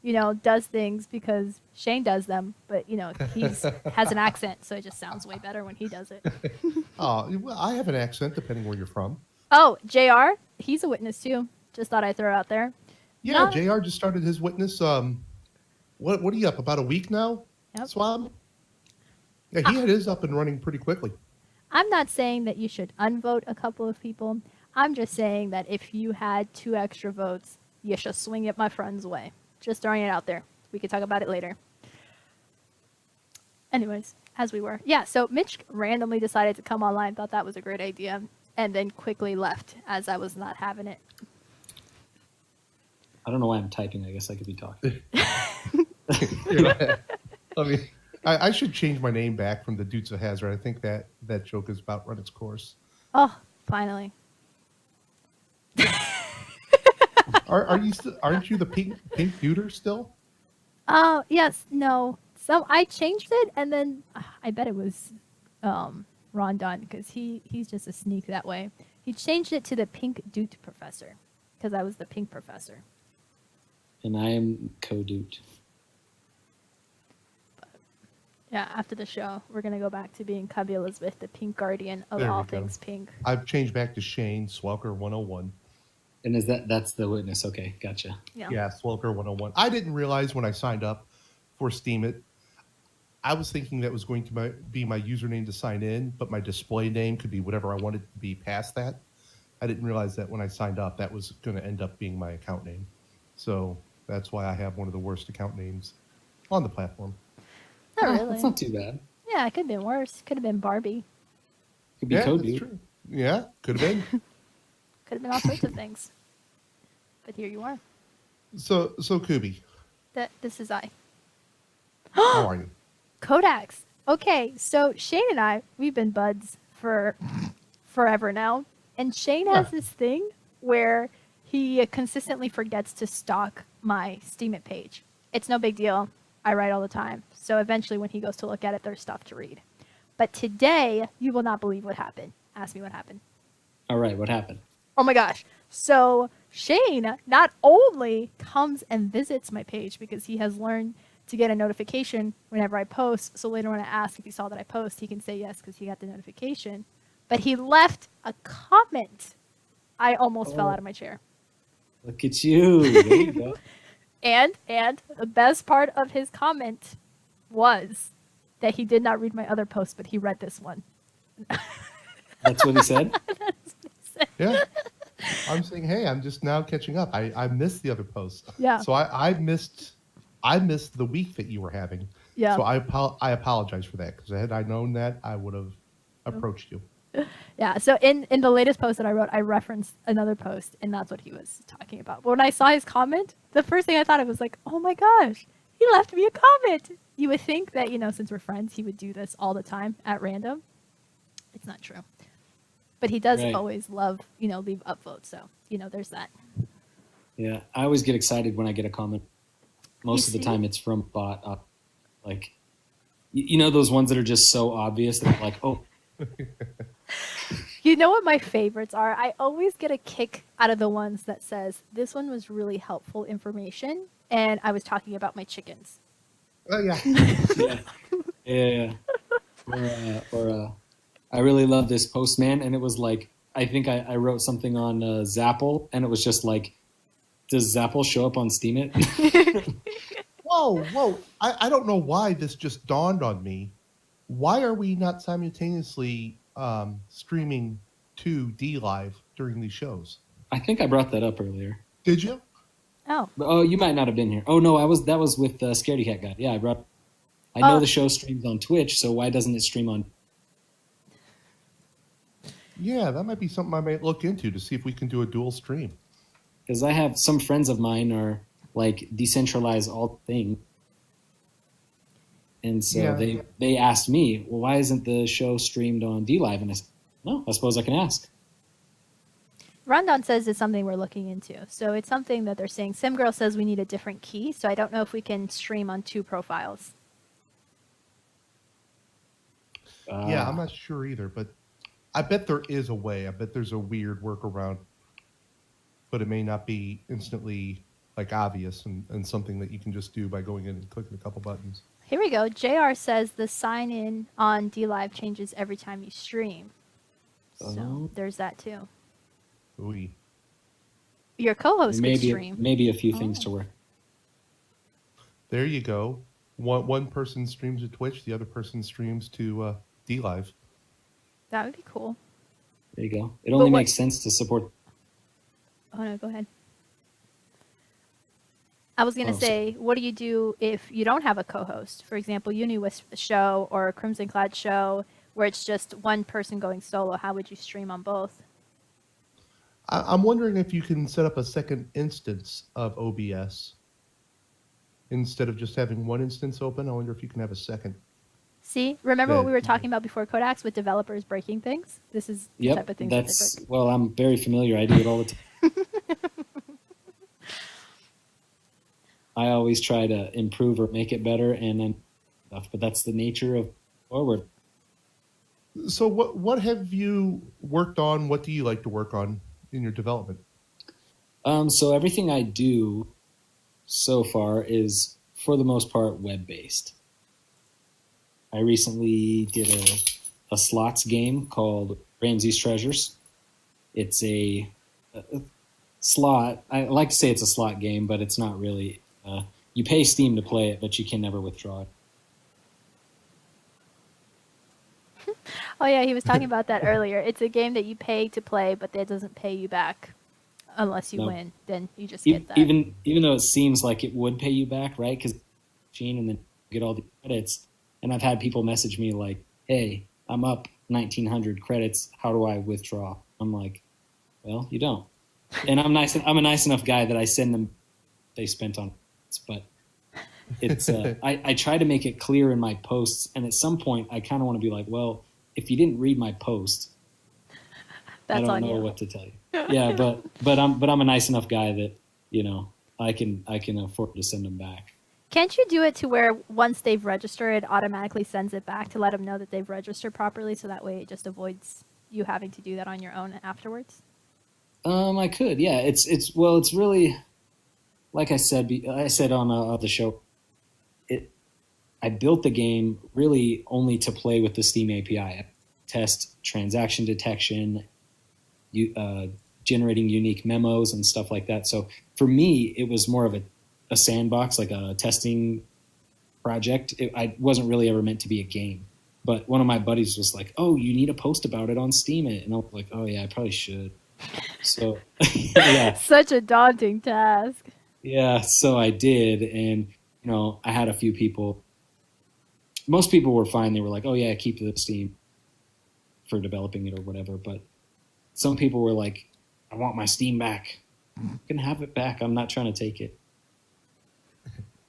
Yeah. does things because Shane does them, but, he's has an accent, so it just sounds way better when he does it. Oh, well, I have an accent depending where you're from. Oh, JR, he's a witness too. Just thought I'd throw it out there. Yeah, Not- JR just started his witness. What are you up? About a week now? Yep. Swab? Yeah, he had his up and running pretty quickly. I'm not saying that you should unvote a couple of people. I'm just saying that if you had 2 extra votes, you should swing it my friend's way. Just throwing it out there. We could talk about it later. Anyways, as we were. Yeah, so Mitch randomly decided to come online, thought that was a great idea, and then quickly left as I was not having it. I don't know why I'm typing. I guess I could be talking. I mean, I should change my name back from the Dukes of Hazzard. I think that joke is about run its course. Oh, finally. Are you still? Aren't you the pink duder still? Oh, yes, no. So I changed it, and then I bet it was Ron Dunn, because he's just a sneak that way. He changed it to the Pink Doot Professor, because I was the Pink Professor. And I am co-duped. Yeah, after the show, we're going to go back to being Cubby Elizabeth, the Pink Guardian of There we all go. things pink. I've changed back to Shane Swelker 101. And that's the witness? Okay, gotcha. Yeah. Yeah, Swelker 101. I didn't realize when I signed up for Steam It, I was thinking that was going to be my username to sign in, but my display name could be whatever I wanted to be past that. I didn't realize that when I signed up, that was going to end up being my account name. So that's why I have one of the worst account names on the platform. Not really. That's not too bad. Yeah, it could have been worse. Could have been Barbie. Could be Yeah, that's co-dupe. true. Yeah, could have been. Could have been all sorts of things. But here you are. So Kubi, This is I. how are you? Kodaks. Okay, so Shane and I, we've been buds for forever now. And Shane has this thing where he consistently forgets to stalk my Steam It page. It's no big deal. I write all the time. So eventually when he goes to look at it, there's stuff to read. But today, you will not believe what happened. Ask me what happened. All right, what happened? Oh my gosh. So Shane not only comes and visits my page because he has learned to get a notification whenever I post. So later when I ask if he saw that I post, he can say yes because he got the notification. But he left a comment. I almost fell out of my chair. Look at you. There you go. And the best part of his comment was that he did not read my other post, but he read this one. That's what he said? Yeah. I'm saying, hey, I'm just now catching up. I missed the other posts. Yeah. So I missed the week that you were having. Yeah. So I apologize for that, because had I known that, I would have approached you. Yeah, so in the latest post that I wrote, I referenced another post, and that's what he was talking about. But when I saw his comment, the first thing I thought of was like, oh my gosh, he left me a comment. You would think that, since we're friends, he would do this all the time at random. It's not true. But he does Right. always love, leave upvotes. So, there's that. Yeah, I always get excited when I get a comment. Most of the see? time it's from bot. Like, you know those ones that are just so obvious that like, oh, You know what my favorites are? I always get a kick out of the ones that says, this one was really helpful information, and I was talking about my chickens. Oh, yeah. yeah. Or I really love this post, man. And it was like, I think I wrote something on Zapple, and it was just like, does Zapple show up on Steam It? Whoa. I don't know why this just dawned on me. Why are we not simultaneously streaming to D Live during these shows? I think I brought that up earlier. Did you? Oh, But, you might not have been here. Oh no, that was with the Scaredy Cat guy. Yeah, I know the show streams on Twitch, so why doesn't it stream on? Yeah, that might be something I might look into to see if we can do a dual stream. Because I have some friends of mine are like decentralized all things, and so Yeah. they asked me, well, why isn't the show streamed on D Live? And I said, no, I suppose I can ask. Rondon says it's something we're looking into. So it's something that they're saying. SimGirl says we need a different key, so I don't know if we can stream on 2 profiles. Yeah, I'm not sure either, but I bet there is a way. I bet there's a weird workaround, but it may not be instantly like obvious and something that you can just do by going in and clicking a couple buttons. Here we go. JR says the sign in on D Live changes every time you stream. So Oh. there's that too. Ooh. Your co-host could maybe stream. maybe a few things to work. There you go. One person streams to Twitch, the other person streams to D Live. That would be cool. There you go. It only what- makes sense to support. Oh no, go ahead. I was gonna Oh, say, what do you do if you don't have a co-host? For example, UniWisp show or a Crimson Cloud show, where it's just one person going solo. How would you stream on both? I'm wondering if you can set up a second instance of OBS instead of just having one instance open. I wonder if you can have a second. See, remember what That- we were talking about before Kodaks with developers breaking things? This is the type Yep, of things that they that's break. well. I'm very familiar. I do it all the time. I always try to improve or make it better, and then stuff. But that's the nature of forward. So what have you worked on? What do you like to work on in your development? So everything I do so far is, for the most part, web-based. I recently did a slots game called Ramsey's Treasures. It's a slot. I like to say it's a slot game, but it's not really. You pay Steam to play it, but you can never withdraw it. Oh yeah, he was talking about that earlier. It's a game that you pay to play, but that doesn't pay you back unless you No. win. Then you just E- get that. Even though it seems like it would pay you back, right? Because machine and then get all the credits. And I've had people message me like, "Hey, I'm up 1,900 credits. How do I withdraw?" I'm like, "Well, you don't." And I'm nice. I'm a nice enough guy that I send them. They spent on, but it's. I try to make it clear in my posts, and at some point, I kind of want to be like, "Well, if you didn't read my post, I That's don't on know you. what to tell you." Yeah, but I'm a nice enough guy that I can afford to send them back. Can't you do it to where once they've registered, it automatically sends it back to let them know that they've registered properly, so that way it just avoids you having to do that on your own afterwards? I could, yeah. It's really, like I said on the show. I built the game really only to play with the Steam API, test transaction detection, generating unique memos and stuff like that. So for me, it was more of a sandbox, like a testing project. I wasn't really ever meant to be a game. But one of my buddies was like, "Oh, you need a post about it on Steam," and I was like, "Oh yeah, I probably should." So yeah, Such a daunting task. yeah. So I did, and I had a few people. Most people were fine. They were like, "Oh yeah, keep the Steam for developing it or whatever." But some people were like, "I want my Steam back. You can have it back. I'm not trying to take it."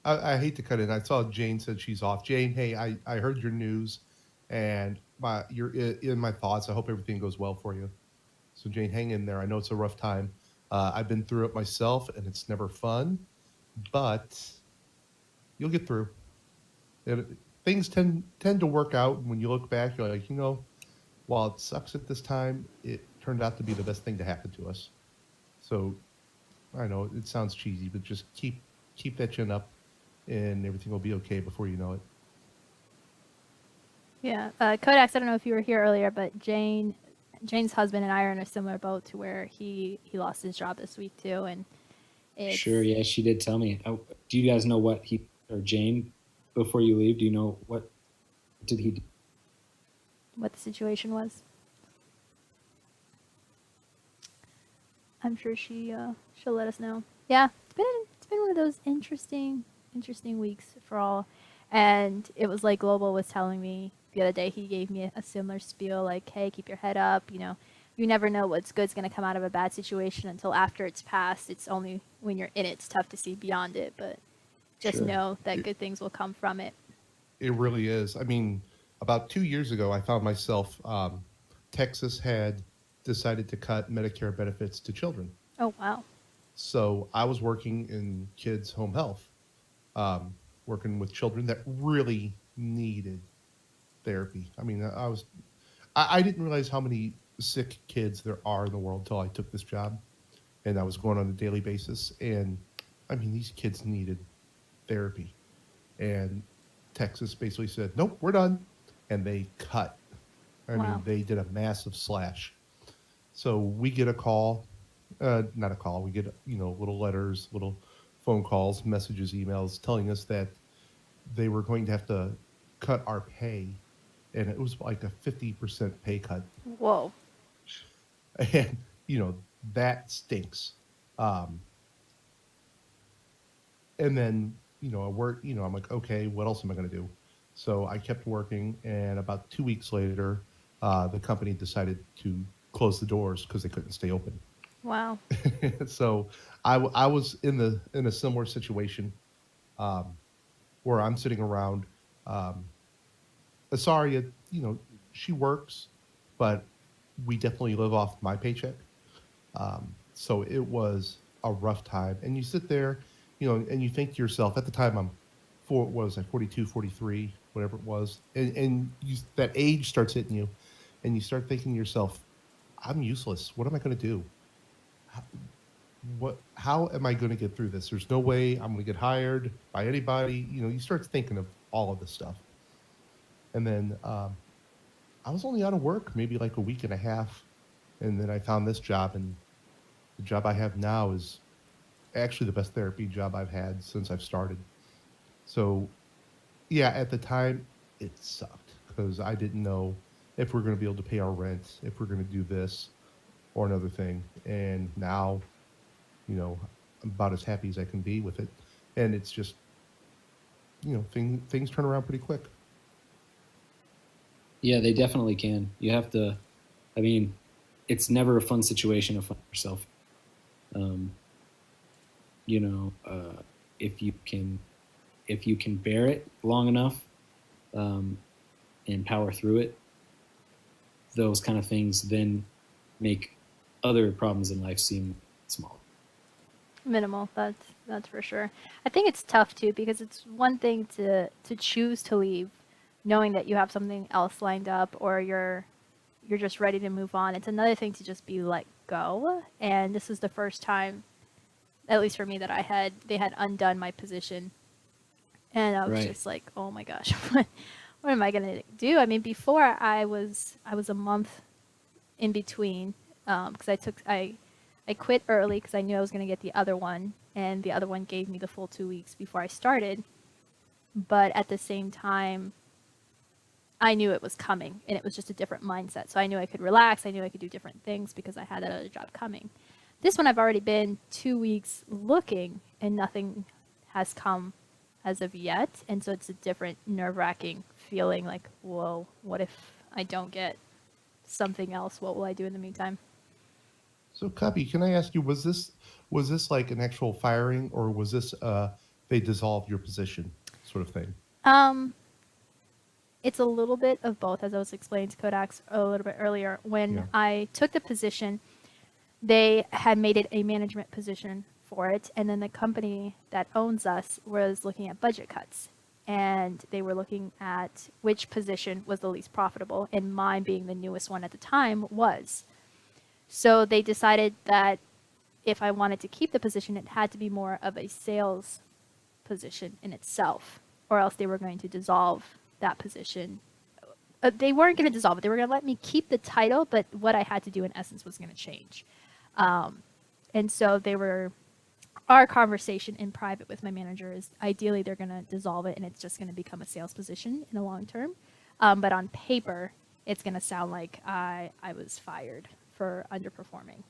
I hate to cut in. I saw Jane said she's off. Jane, hey, I heard your news, and you're in my thoughts. I hope everything goes well for you. So Jane, hang in there. I know it's a rough time. I've been through it myself, and it's never fun, but you'll get through. Things tend to work out, and when you look back, you're like, while it sucks at this time, it turned out to be the best thing to happen to us. So I know it sounds cheesy, but just keep that chin up, and everything will be okay before you know it. Yeah, Kodaks, I don't know if you were here earlier, but Jane's husband and I are in a similar boat to where he lost his job this week too, and it's, Sure, yeah, she did tell me. Do you guys know what Jane, before you leave, do you know what did he do? what the situation was. I'm sure she'll let us know. Yeah, it's been one of those interesting weeks for all, and it was like Global was telling me the other day. He gave me a similar spiel like, "Hey, keep your head up. you never know what's good's going to come out of a bad situation until after it's passed. It's only when you're in it, it's tough to see beyond it, but just Sure. know that good things will come from it. It really is. I mean, about 2 years ago, I found myself, Texas had decided to cut Medicare benefits to children. Oh, wow. So I was working in kids' home health, working with children that really needed therapy. I mean, I didn't realize how many sick kids there are in the world until I took this job, and I was going on a daily basis. And I mean, these kids needed therapy, and Texas basically said, "Nope, we're done," and they cut. I Wow. mean, they did a massive slash. So we get a call, not a call. We get little letters, little phone calls, messages, emails telling us that they were going to have to cut our pay, and it was like a 50% pay cut, Whoa. and that stinks. Um, and then I work. I'm like, okay, what else am I going to do? So I kept working, and about 2 weeks later, the company decided to close the doors because they couldn't stay open. Wow. So I was in a similar situation, um, where I'm sitting around. Um, Asaria, she works, but we definitely live off my paycheck. So it was a rough time. And you sit there, and you think to yourself, at the time what was I, 42, 43, whatever it was. And that age starts hitting you, and you start thinking to yourself, I'm useless. What am I going to do? How am I going to get through this? There's no way I'm going to get hired by anybody. You start thinking of all of this stuff. And then I was only out of work maybe like a week and a half. And then I found this job, and the job I have now is actually the best therapy job I've had since I've started. So, yeah, at the time, it sucked because I didn't know if we're going to be able to pay our rent, if we're going to do this or another thing. And now, I'm about as happy as I can be with it. And it's just, things turn around pretty quick. Yeah, they definitely can. You have to. I mean, it's never a fun situation to find yourself. Um, if you can bear it long enough, and power through it, those kind of things then make other problems in life seem small. Minimal. That's for sure. I think it's tough too because it's one thing to choose to leave, knowing that you have something else lined up or you're just ready to move on. It's another thing to just be let go. And this is the first time, at least for me, that they had undone my position, and I was Right. just like, oh my gosh, what am I gonna do? I mean, before I was a month in between because I quit early because I knew I was going to get the other one, and the other one gave me the full 2 weeks before I started. But at the same time, I knew it was coming, and it was just a different mindset. So I knew I could relax. I knew I could do different things because I had that other job coming. This one, I've already been 2 weeks looking, and nothing has come as of yet. And so it's a different nerve-wracking feeling like, whoa, what if I don't get something else? What will I do in the meantime? So, Cubby, can I ask you, was this like an actual firing, or was this they dissolved your position sort of thing? It's a little bit of both, as I was explaining to Kodaks a little bit earlier. When Yeah. I took the position, they had made it a management position for it, and then the company that owns us was looking at budget cuts, and they were looking at which position was the least profitable, and mine being the newest one at the time was. So they decided that if I wanted to keep the position, it had to be more of a sales position in itself, or else they were going to dissolve that position. They weren't going to dissolve it. They were going to let me keep the title, but what I had to do in essence was going to change. And so our conversation in private with my manager is ideally they're going to dissolve it and it's just going to become a sales position in the long term. But on paper, it's going to sound like I was fired for underperforming.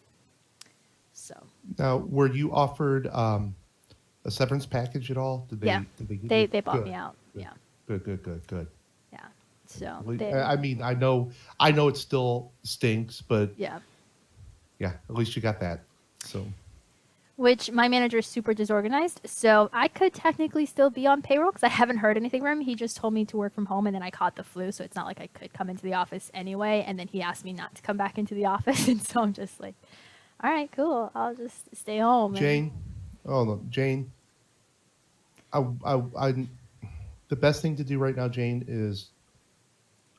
So Now, were you offered a severance package at all? Did they? yeah, Did they give they you? bought Good. me out. Good. Yeah, Good. yeah. So I mean, I know it still stinks, but yeah. yeah, at least you got that. So Which my manager is super disorganized, so I could technically still be on payroll because I haven't heard anything from him. He just told me to work from home, and then I caught the flu, so it's not like I could come into the office anyway. And then he asked me not to come back into the office, and so I'm just like, all right, cool. I'll just stay home. Jane, oh no, Jane, I the best thing to do right now, Jane, is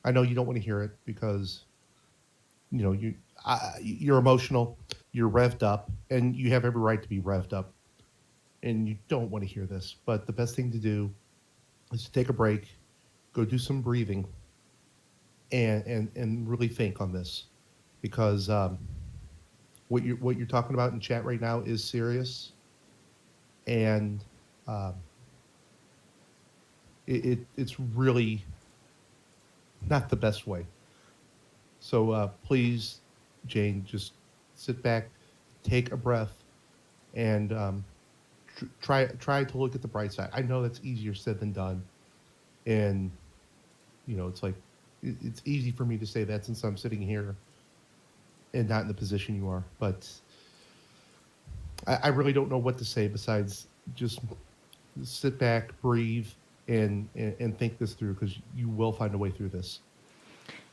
I know you don't want to hear it because you're emotional, you're revved up, and you have every right to be revved up, and you don't want to hear this. But the best thing to do is to take a break, go do some breathing, and really think on this, because what you're talking about in chat right now is serious, and um, it's really not the best way. So please, Jane, just sit back, take a breath, and try to look at the bright side. I know that's easier said than done, and it's like it's easy for me to say that since I'm sitting here and not in the position you are. But I really don't know what to say besides just sit back, breathe, and think this through, because you will find a way through this.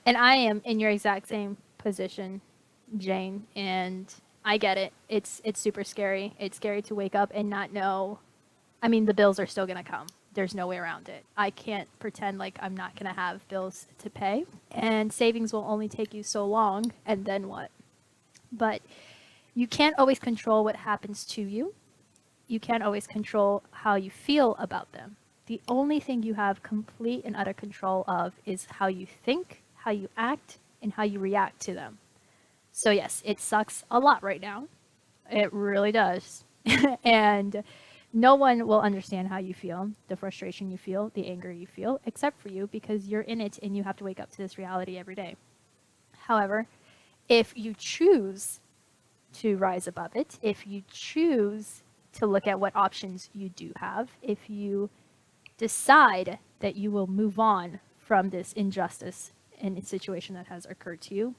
And I am in your exact same position, Jane, and I get it. It's super scary. It's scary to wake up and not know. I mean, the bills are still going to come. There's no way around it. I can't pretend like I'm not going to have bills to pay, and savings will only take you so long, and then what? But you can't always control what happens to you. You can't always control how you feel about them. The only thing you have complete and utter control of is how you think, how you act, and how you react to them. So yes, it sucks a lot right now. It really does. And no one will understand how you feel, the frustration you feel, the anger you feel, except for you, because you're in it and you have to wake up to this reality every day. However, if you choose to rise above it, if you choose to look at what options you do have, if you decide that you will move on from this injustice and situation that has occurred to you,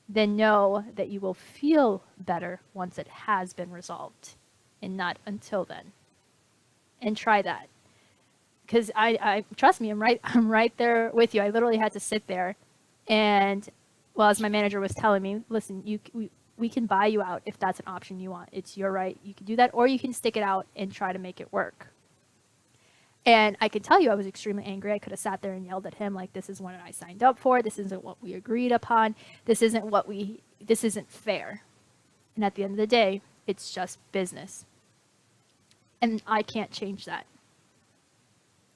then know that you will feel better once it has been resolved, and not until then. And try that, because I trust me, I'm right there with you. I literally had to sit there, and well, as my manager was telling me, listen, we can buy you out if that's an option you want. It's your right. You can do that, or you can stick it out and try to make it work. And I can tell you I was extremely angry. I could have sat there and yelled at him like, this is what I signed up for. This isn't what we agreed upon. This isn't fair. And at the end of the day, it's just business. And I can't change that.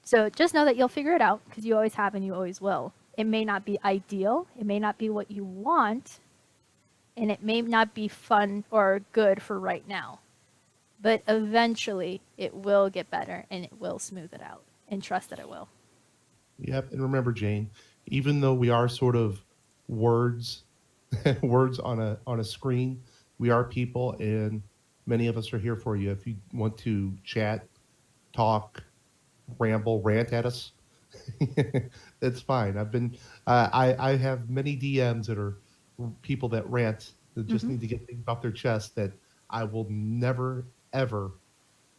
So just know that you'll figure it out, because you always have and you always will. It may not be ideal. It may not be what you want. And it may not be fun or good for right now. But eventually, it will get better, and it will smooth it out. And trust that it will. Yep, and remember, Jane, even though we are sort of words, words on a screen, we are people, and many of us are here for you. If you want to chat, talk, ramble, rant at us, that's fine. I have many DMs that are people that rant, that just need to get things off their chest, that I will never ever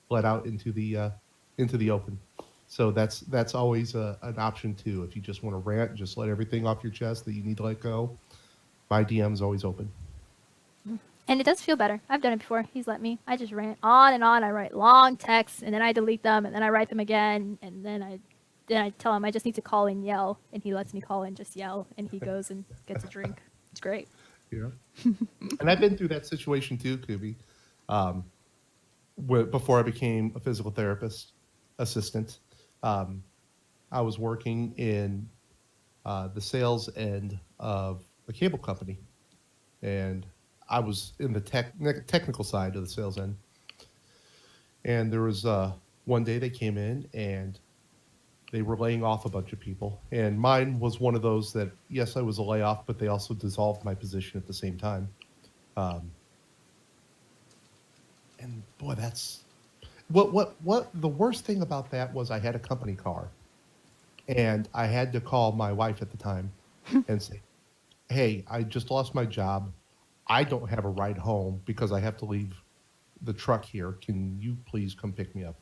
let out into the open. So that's always an option too. If you just want to rant, just let everything off your chest that you need to let go, my DM is always open. And it does feel better. I've done it before. He's let me. I just rant on and on. I write long texts, and then I delete them, and then I write them again, and then I tell him I just need to call and yell, and he lets me call and just yell, and he goes and gets a drink. It's great. Yeah. And I've been through that situation too, Kubi. Before I became a physical therapist assistant, I was working in the sales end of a cable company, and I was in the technical side of the sales end. And there was one day they came in and they were laying off a bunch of people, and mine was one of those that, yes, I was a layoff, but they also dissolved my position at the same time. And boy, that's what the worst thing about that was. I had a company car, and I had to call my wife at the time and say, hey, I just lost my job. I don't have a ride home because I have to leave the truck here. Can you please come pick me up?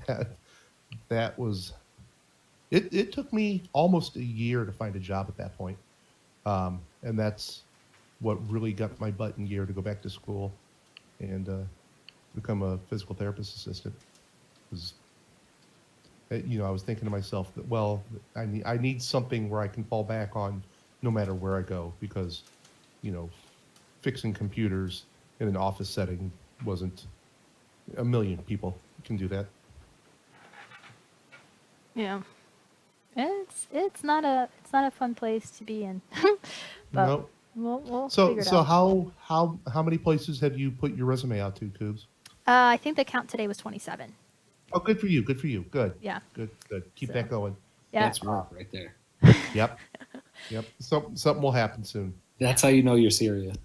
that that was it. It took me almost a year to find a job at that point, and that's what really got my butt in gear to go back to school and become a physical therapist assistant. Was I was thinking to myself that, well, I need something where I can fall back on no matter where I go, because you know fixing computers in an office setting wasn't a million people can do that. Yeah. It's not a fun place to be in. But No. we'll So figure it so out. how many places have you put your resume out to, Coobs? I think the count today was 27. Oh, good for you. Good for you. Good. Yeah. Good. Keep So that going. yeah. That's work right there. Yep. Yep. Something will happen soon. That's how you know you're serious.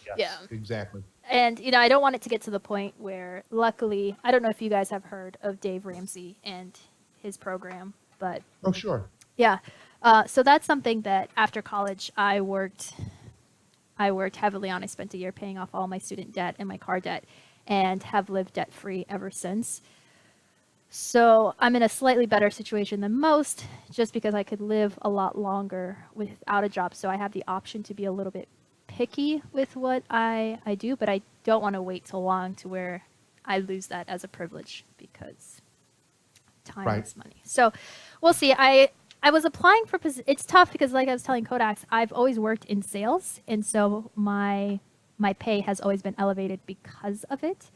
Yes. Yeah. Exactly. And I don't want it to get to the point where, luckily, I don't know if you guys have heard of Dave Ramsey and his program, but Oh, sure. yeah. So that's something that after college I worked heavily on. I spent a year paying off all my student debt and my car debt, and have lived debt free ever since. So I'm in a slightly better situation than most, just because I could live a lot longer without a job. So I have the option to be a little bit picky with what I do, but I don't want to wait so long to where I lose that as a privilege, because time Right. is money. So we'll see. I was applying for it's tough because, like I was telling Kodaks, I've always worked in sales, and so my pay has always been elevated because of it.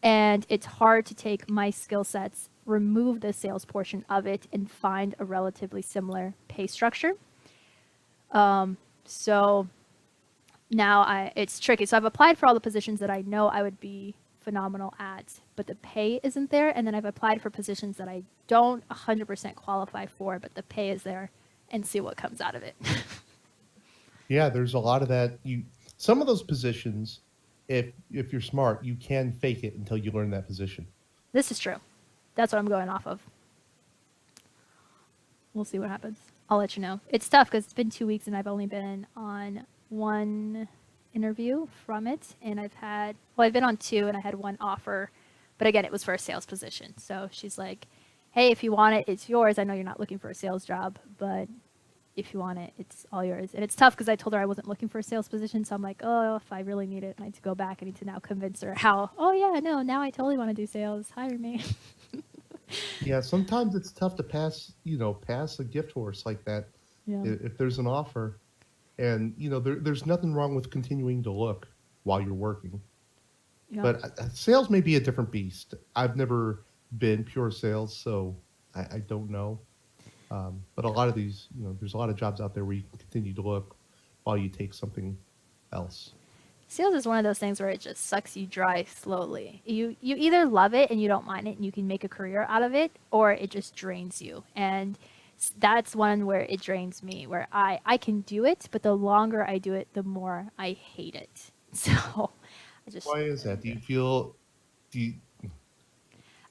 And it's hard to take my skill sets, remove the sales portion of it, and find a relatively similar pay structure. So now it's tricky. So I've applied for all the positions that I know I would be phenomenal at, but the pay isn't there. And then I've applied for positions that I don't 100% qualify for, but the pay is there, and see what comes out of it. Yeah, there's a lot of that. Some of those positions, if you're smart, you can fake it until you learn that position. This is true. That's what I'm going off of. We'll see what happens. I'll let you know. It's tough because it's been 2 weeks and I've only been on one interview from it. And I've been on two and I had one offer. But again, it was for a sales position. So she's like, hey, if you want it, it's yours. I know you're not looking for a sales job, but if you want it, it's all yours. And it's tough because I told her I wasn't looking for a sales position. So I'm like, oh, if I really need it, I need to go back. I need to now convince her how, oh, yeah, no, now I totally want to do sales. Hire me. Yeah, sometimes it's tough to pass a gift horse like that. Yeah. If there's an offer, and there's nothing wrong with continuing to look while you're working. Yeah. But sales may be a different beast. I've never been pure sales, so I don't know. But a lot of these, there's a lot of jobs out there where you can continue to look while you take something else. Sales is one of those things where it just sucks you dry slowly. You either love it and you don't mind it and you can make a career out of it, or it just drains you. And that's one where it drains me, where I can do it, but the longer I do it, the more I hate it. So I just Why is that? Do you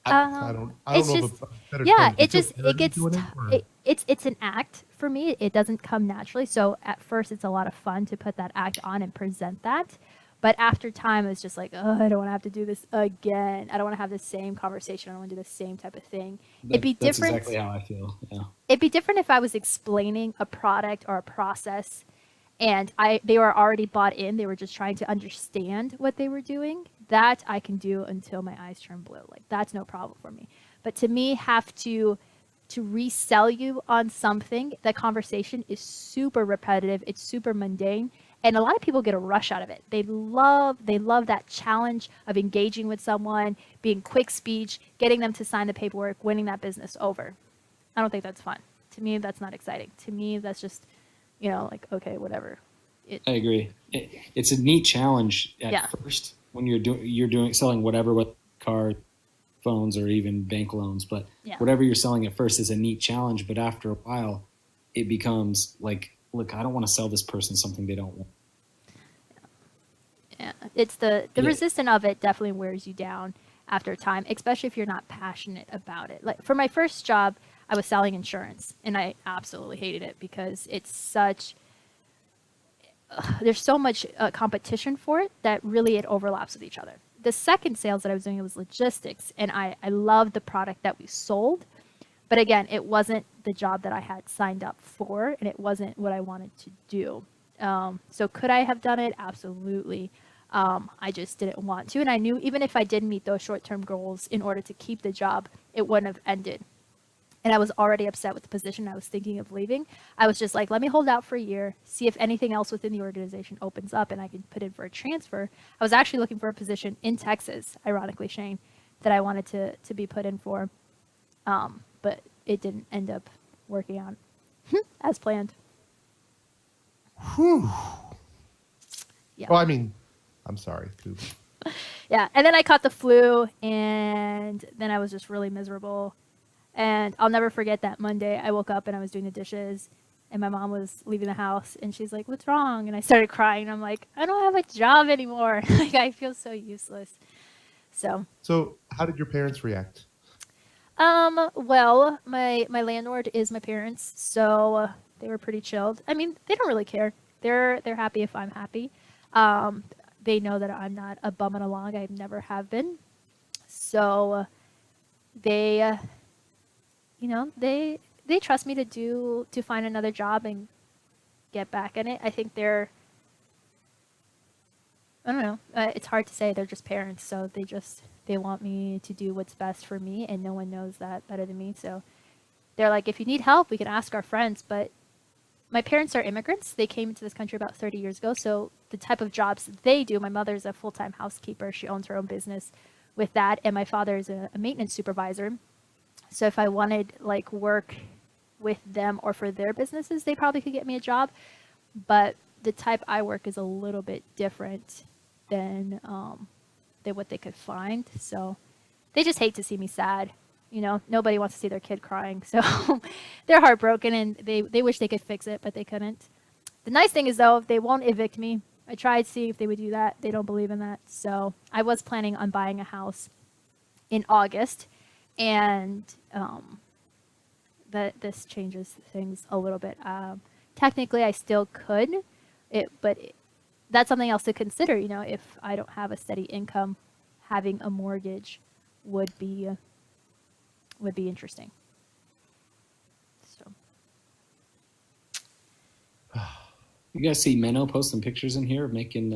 I don't it's know just of a better yeah, term. Do you it feel just better it gets doing or- it's an act for me. It doesn't come naturally. So at first it's a lot of fun to put that act on and present that. But after time, it's just like, oh, I don't want to have to do this again. I don't want to have the same conversation. I don't want to do the same type of thing. It'd be That's different. exactly how I feel. Yeah. It'd be different if I was explaining a product or a process and they were already bought in. They were just trying to understand what they were doing. That I can do until my eyes turn blue. Like, that's no problem for me. But to me, have to resell you on something, the conversation is super repetitive. It's super mundane. And a lot of people get a rush out of it. They love that challenge of engaging with someone, being quick speech, getting them to sign the paperwork, winning that business over. I don't think that's fun. To me, that's not exciting. To me, that's just, like, okay, whatever. I agree. It's a neat challenge at first when you're selling whatever, with cars, phones, or even bank loans. But whatever you're selling at first is a neat challenge. But after a while, it becomes like, look, I don't want to sell this person something they don't want. Yeah, it's the resistance of it definitely wears you down after a time, especially if you're not passionate about it. Like, for my first job, I was selling insurance, and I absolutely hated it because it's such. there's so much competition for it that really it overlaps with each other. The second sales that I was doing, it was logistics, and I loved the product that we sold. But again, it wasn't the job that I had signed up for, and it wasn't what I wanted to do. So could I have done it? Absolutely. I just didn't want to. And I knew even if I did meet those short-term goals in order to keep the job, it wouldn't have ended. And I was already upset with the position I was thinking of leaving. I was just like, let me hold out for a year, see if anything else within the organization opens up and I can put in for a transfer. I was actually looking for a position in Texas, ironically, Shane, that I wanted to be put in for. But it didn't end up working out as planned. Whew. Yeah. Well, I mean, I'm sorry, too. Yeah. And then I caught the flu, and then I was just really miserable. And I'll never forget that Monday. I woke up and I was doing the dishes, and my mom was leaving the house, and she's like, "What's wrong?" And I started crying. And I'm like, "I don't have a job anymore. Like, I feel so useless." So how did your parents react? well, my landlord is my parents, so they were pretty chilled. I mean, they don't really care. They're happy if I'm happy. They know that I'm not a bumming along. I never have been. So they, they trust me to find another job and get back in it. I think I don't know. It's hard to say. They're just parents, so they want me to do what's best for me, and no one knows that better than me. So they're like, if you need help, we can ask our friends. But my parents are immigrants. They came into this country about 30 years ago. So the type of jobs they do, my mother's a full-time housekeeper. She owns her own business with that, and my father is a maintenance supervisor. So if I wanted like work with them or for their businesses, they probably could get me a job. But the type I work is a little bit different than what they could find. So they just hate to see me sad. Nobody wants to see their kid crying. So they're heartbroken, and they wish they could fix it, but they couldn't. The nice thing is, though, they won't evict me. I tried to see if they would do that. They don't believe in that. So I was planning on buying a house in August, and this changes things a little bit. Technically, I still could, but that's something else to consider. If I don't have a steady income, having a mortgage would be interesting. So You guys see Menno post some pictures in here of making.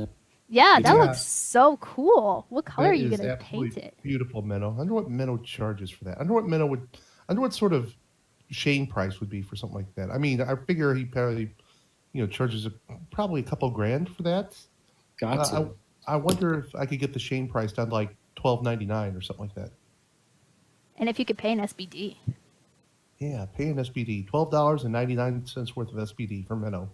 yeah, that Yeah. looks so cool. What color That are you is gonna absolutely paint it? beautiful, Menno. I wonder what Menno charges for that. I wonder what sort of Shane price would be for something like that. I mean, I figure he probably, charges probably a couple grand for that. Got to. I wonder if I could get the Shane price down to like $12.99 or something like that. And if you could pay an SBD. Yeah, pay an SBD, $12.99 worth of SBD for Menno.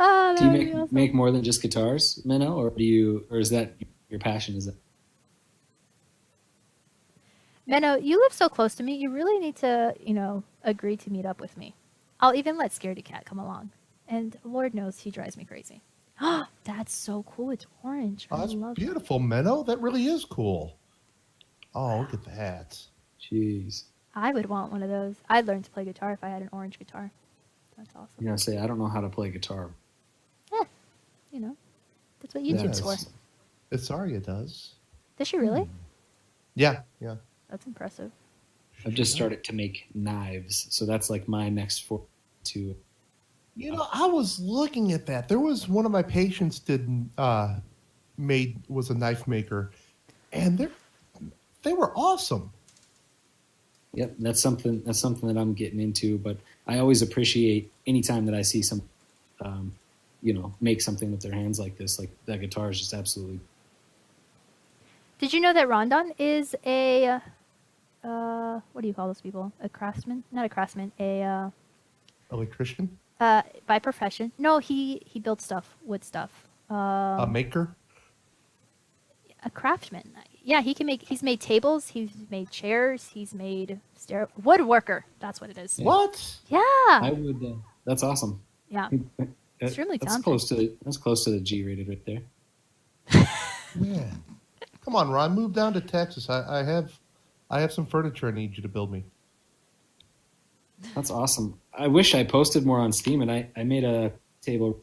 Oh, Do that you would be awesome. make more than just guitars, Menno, or is that your passion? Is it? Menno, you live so close to me. You really need to, agree to meet up with me. I'll even let Scaredy Cat come along. And Lord knows he drives me crazy. That's so cool. It's orange. Oh, I that's love beautiful, Menno. That really is cool. Oh, look at that. Jeez. I would want one of those. I'd learn to play guitar if I had an orange guitar. That's awesome. I'm gonna say I don't know how to play guitar. That's what YouTube's Yes. for. Isaria does. Does she really? Yeah. That's impressive. I've just started to make knives, so that's like my next fork to. I was looking at that. There was one of my patients was a knife maker, and they were awesome. Yep, that's something that I'm getting into. But I always appreciate anytime that I see some, make something with their hands like this. Like that guitar is just absolutely. Did you know that Rondon is a, what do you call those people? A craftsman? Not a craftsman. Electrician, By profession. No, he builds stuff, wood stuff. a maker. A craftsman. Yeah, he's made tables, he's made chairs, he's made woodworker. That's what it is. Yeah. What? Yeah. I would. That's awesome. Yeah. Extremely that's talented. that's close to the G rated right there. Man, come on, Ron. Move down to Texas. I have some furniture I need you to build me. That's awesome. I wish I posted more on Steam, and I made a table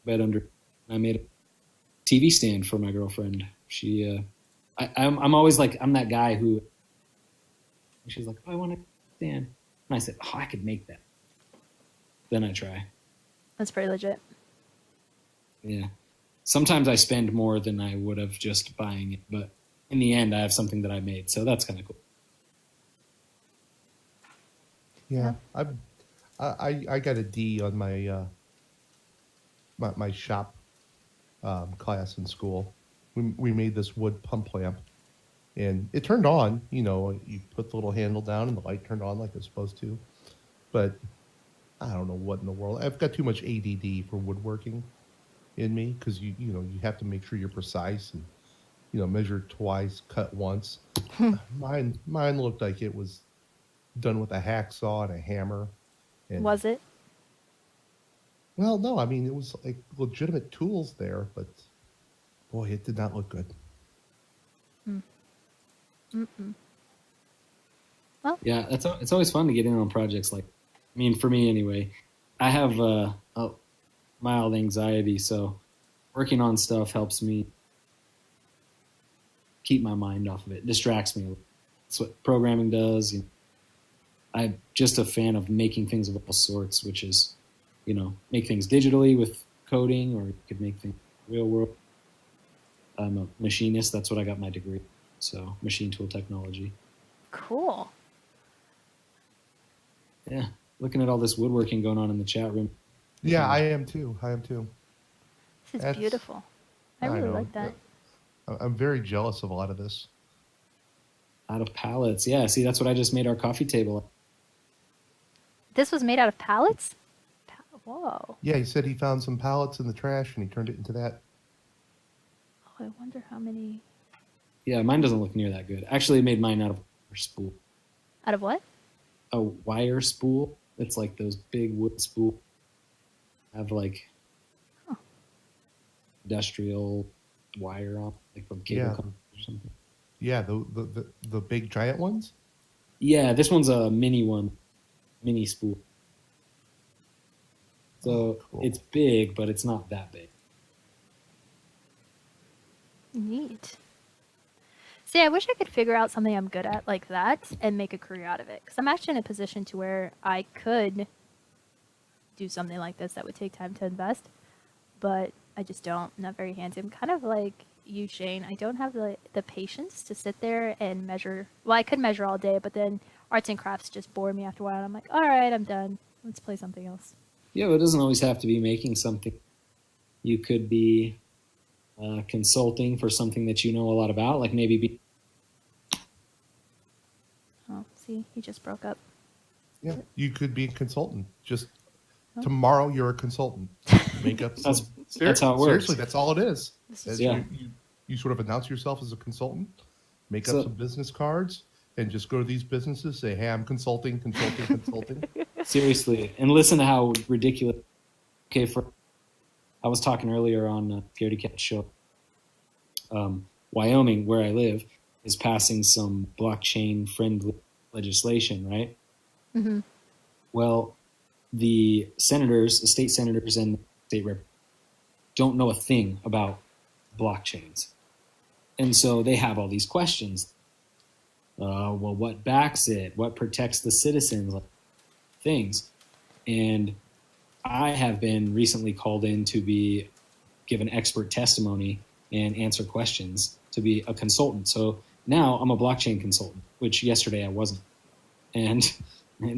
bed under. I made a TV stand for my girlfriend. I'm always like, I'm that guy who. She's like, oh, I want a stand, and I said, oh, I could make that. Then I try. That's pretty legit. Yeah. Sometimes I spend more than I would have just buying it, but in the end, I have something that I made, so that's kind of cool. Yeah, I got a D on my my shop class in school. We made this wood pump lamp, and it turned on. You know, you put the little handle down, and the light turned on like it's supposed to. But I don't know what in the world. I've got too much ADD for woodworking in me because you know you have to make sure you're precise and measure twice, cut once. Mine looked like it was done with a hacksaw and a hammer. And, Was it? well, no, I mean it was like legitimate tools there, but boy, it did not look good. Well, Yeah, it's always fun to get in on projects like. I mean, for me anyway, I have a mild anxiety, so working on stuff helps me keep my mind off of it. It distracts me. That's what programming does. I'm just a fan of making things of all sorts, which is, make things digitally with coding, or you could make things real world. I'm a machinist. That's what I got my degree. So machine tool technology. cool. Yeah. Looking at all this woodworking going on in the chat room. Yeah, I am too. This is That's- beautiful. I really know. like that. I'm very jealous of a lot of this. Out of pallets. Yeah, see, that's what I just made our coffee table. This was made out of pallets? Whoa. Yeah, he said he found some pallets in the trash and he turned it into that. Oh, I wonder how many. Yeah, mine doesn't look near that good. Actually, I made mine out of a spool. Out of what? A wire spool. It's like those big wood spool. Have like industrial wire on, like from cable Yeah. company or something. Yeah, the big giant ones. Yeah, this one's a mini spool. So Oh, cool. it's big, but it's not that big. Neat. See, I wish I could figure out something I'm good at like that and make a career out of it. Because I'm actually in a position to where I could do something like this that would take time to invest. But I just don't. I'm not very handsy. I'm kind of like you, Shane. I don't have the patience to sit there and measure. Well, I could measure all day, but then arts and crafts just bore me after a while. And I'm like, all right, I'm done. Let's play something else. Yeah, but it doesn't always have to be making something. You could be consulting for something that you know a lot about, like maybe Oh, see, he just broke up. Yeah, you could be a consultant. Just Oh. tomorrow, you're a consultant. Make up. That's Some, how it works. Seriously, that's all it is. This is Yeah. You sort of announce yourself as a consultant, make So- up some business cards, and just go to these businesses. Say, "Hey, I'm consulting." seriously, and listen to how ridiculous. Okay, I was talking earlier on Scaredy Cat show. Wyoming, where I live, is passing some blockchain-friendly legislation, right? Mm-hmm. Well, the state senators and state rep don't know a thing about blockchains. And so they have all these questions. Well, what backs it? What protects the citizens? Things. And I have been recently called in to give an expert testimony and answer questions, to be a consultant. So now I'm a blockchain consultant, which yesterday I wasn't. And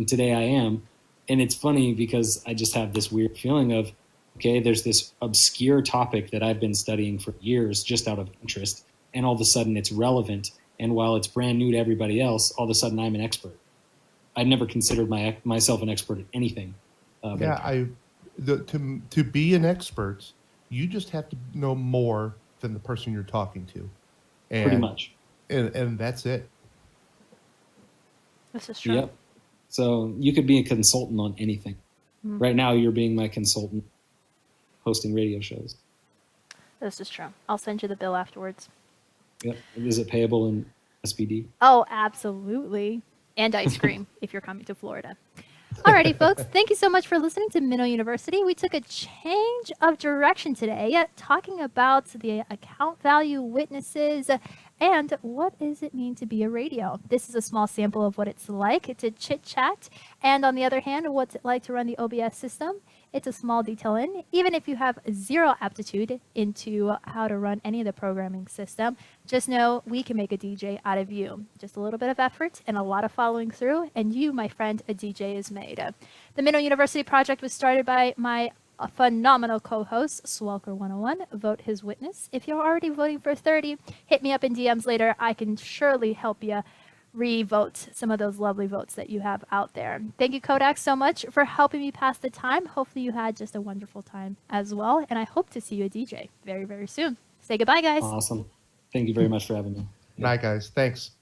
today I am. And it's funny because I just have this weird feeling of, okay, there's this obscure topic that I've been studying for years just out of interest, and all of a sudden it's relevant. And while it's brand new to everybody else, all of a sudden I'm an expert. I'd never considered myself an expert at anything. Yeah, to be an expert, you just have to know more than the person you're talking to. And, pretty much. And that's it. This is true. Yep. So you could be a consultant on anything. Mm-hmm. Right now you're being my consultant hosting radio shows. This is true. I'll send you the bill afterwards. Yep. Is it payable in SPD? Oh, absolutely. And ice cream if you're coming to Florida. Alrighty, folks. Thank you so much for listening to Minnow University. We took a change of direction today, talking about the account value witnesses and what does it mean to be a radio. This is a small sample of what it's like to chit chat, and on the other hand, what's it like to run the OBS system. It's a small detail in. Even if you have zero aptitude into how to run any of the programming system, just know we can make a DJ out of you. Just a little bit of effort and a lot of following through, and you, my friend, a DJ is made. The Minnow University project was started by my phenomenal co-host, Swelker101. Vote his witness. If you're already voting for 30, hit me up in DMs later. I can surely help you re-vote some of those lovely votes that you have out there. Thank you, Kodak, so much for helping me pass the time. Hopefully you had just a wonderful time as well, and I hope to see you at DJ very, very soon. Say goodbye, guys. Awesome. Thank you very much for having me. Night, guys. Thanks.